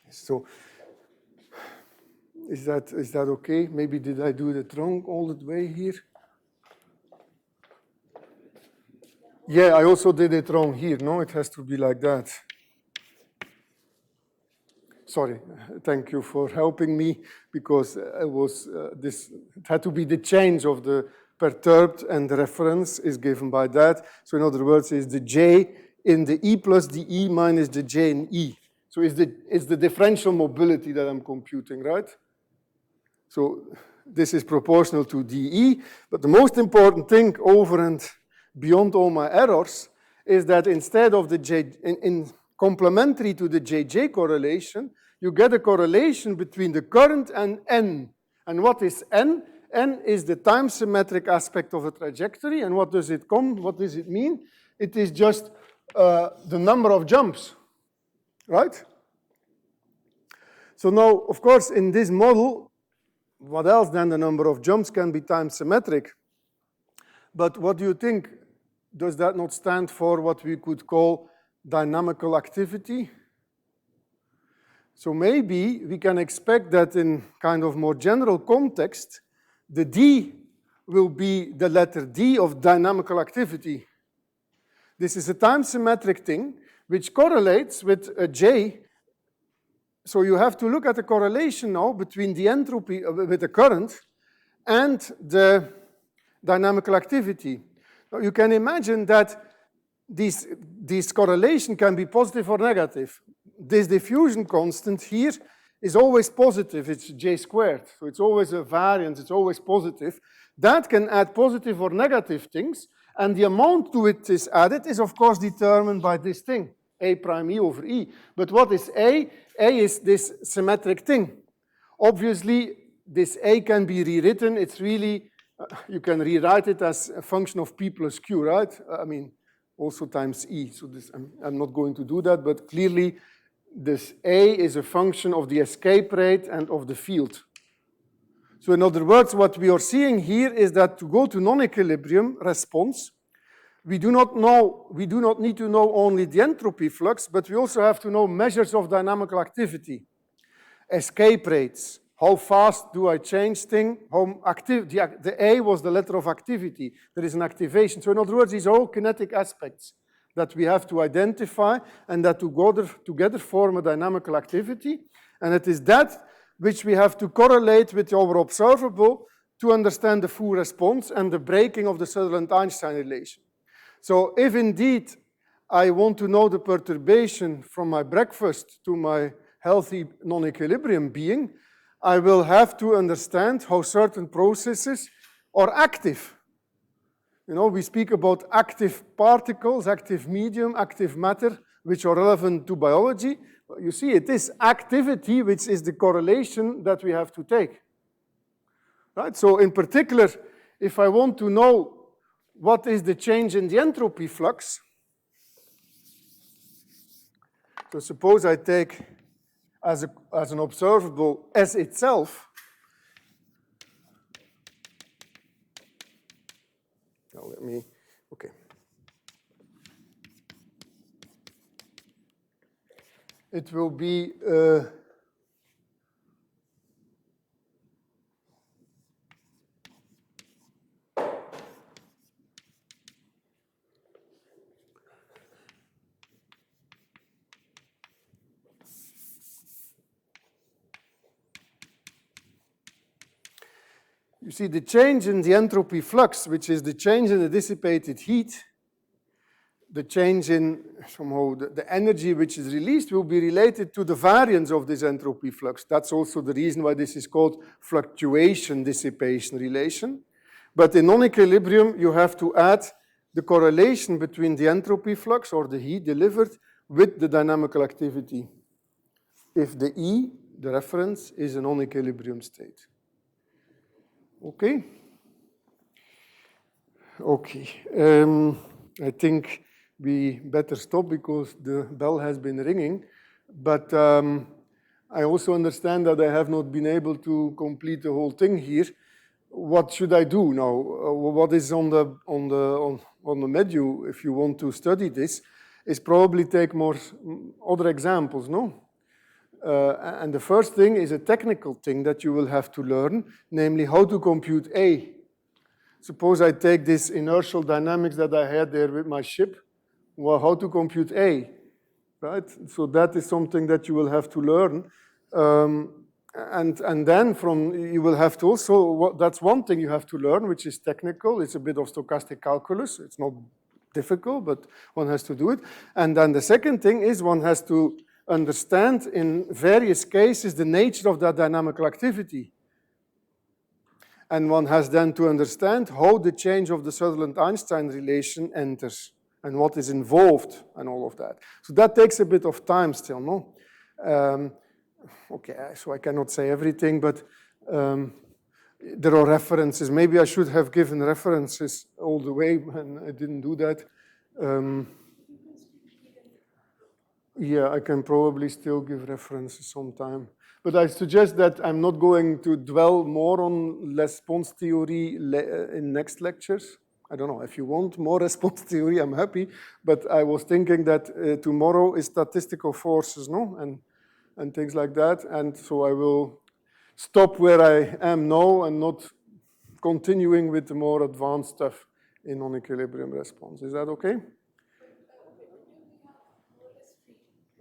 So is that okay? Maybe did I do it wrong all the way here? Yeah, I also did it wrong here. No, it has to be like that. Sorry, thank you for helping me, because it had to be the change of the perturbed, and the reference is given by that. So in other words, is the J in the E plus the E minus the J in E. So it's the differential mobility that I'm computing, right? So this is proportional to dE, but the most important thing over and beyond all my errors is that instead of the J, in complementary to the JJ correlation, you get a correlation between the current and N. And what is N? N is the time symmetric aspect of a trajectory. And what does it mean? It is just the number of jumps, right? So now, of course, in this model, what else than the number of jumps can be time symmetric? But what do you think? Does that not stand for what we could call dynamical activity? So maybe we can expect that in kind of more general context, the D will be the letter D of dynamical activity. This is a time symmetric thing which correlates with a J. So you have to look at the correlation now between the entropy with the current and the dynamical activity. Now you can imagine that this correlation can be positive or negative. This diffusion constant here is always positive, it's J squared. So it's always a variance, it's always positive. That can add positive or negative things, and the amount to it is added is of course determined by this thing, A prime E over E. But what is A? A is this symmetric thing. Obviously, this A can be rewritten. It's really, you can rewrite it as a function of P plus Q, right? I mean, also times E. So this, I'm not going to do that, but clearly this A is a function of the escape rate and of the field. So in other words, what we are seeing here is that to go to non-equilibrium response, we do not need to know only the entropy flux, but we also have to know measures of dynamical activity. Escape rates, how fast do I change things, how active, the A was the letter of activity, there is an activation. So in other words, these are all kinetic aspects that we have to identify and that together form a dynamical activity. And it is that which we have to correlate with our observable to understand the full response and the breaking of the Sutherland Einstein relation. So if indeed I want to know the perturbation from my breakfast to my healthy non-equilibrium being, I will have to understand how certain processes are active. You know, we speak about active particles, active medium, active matter, which are relevant to biology. You see, it is activity which is the correlation that we have to take. Right? So in particular, if I want to know what is the change in the entropy flux, so suppose I take as an observable S itself, now okay. It will be You see, the change in the entropy flux, which is the change in the dissipated heat, the change in somehow the energy which is released will be related to the variance of this entropy flux. That's also the reason why this is called fluctuation dissipation relation. But in non-equilibrium, you have to add the correlation between the entropy flux or the heat delivered with the dynamical activity. If the E, the reference, is a non-equilibrium state. Okay? Okay. I think we better stop because the bell has been ringing. But I also understand that I have not been able to complete the whole thing here. What should I do now? What is on the menu if you want to study this is probably take more other examples, no? And the first thing is a technical thing that you will have to learn, namely how to compute A. Suppose I take this inertial dynamics that I had there with my ship. Well, how to compute A, right? So that is something that you will have to learn. And then you will have to also, that's one thing you have to learn, which is technical. It's a bit of stochastic calculus. It's not difficult, but one has to do it. And then the second thing is one has to understand in various cases the nature of that dynamical activity. And one has then to understand how the change of the Sutherland Einstein relation enters and what is involved and all of that. So that takes a bit of time still, no? Okay, so I cannot say everything, but there are references. Maybe I should have given references all the way, and I didn't do that. Yeah, I can probably still give references sometime. But I suggest that I'm not going to dwell more on response theory in next lectures. I don't know, if you want more response theory, I'm happy. But I was thinking that tomorrow is statistical forces, no? And things like that. And so I will stop where I am now and not continuing with the more advanced stuff in non-equilibrium response. Is that okay?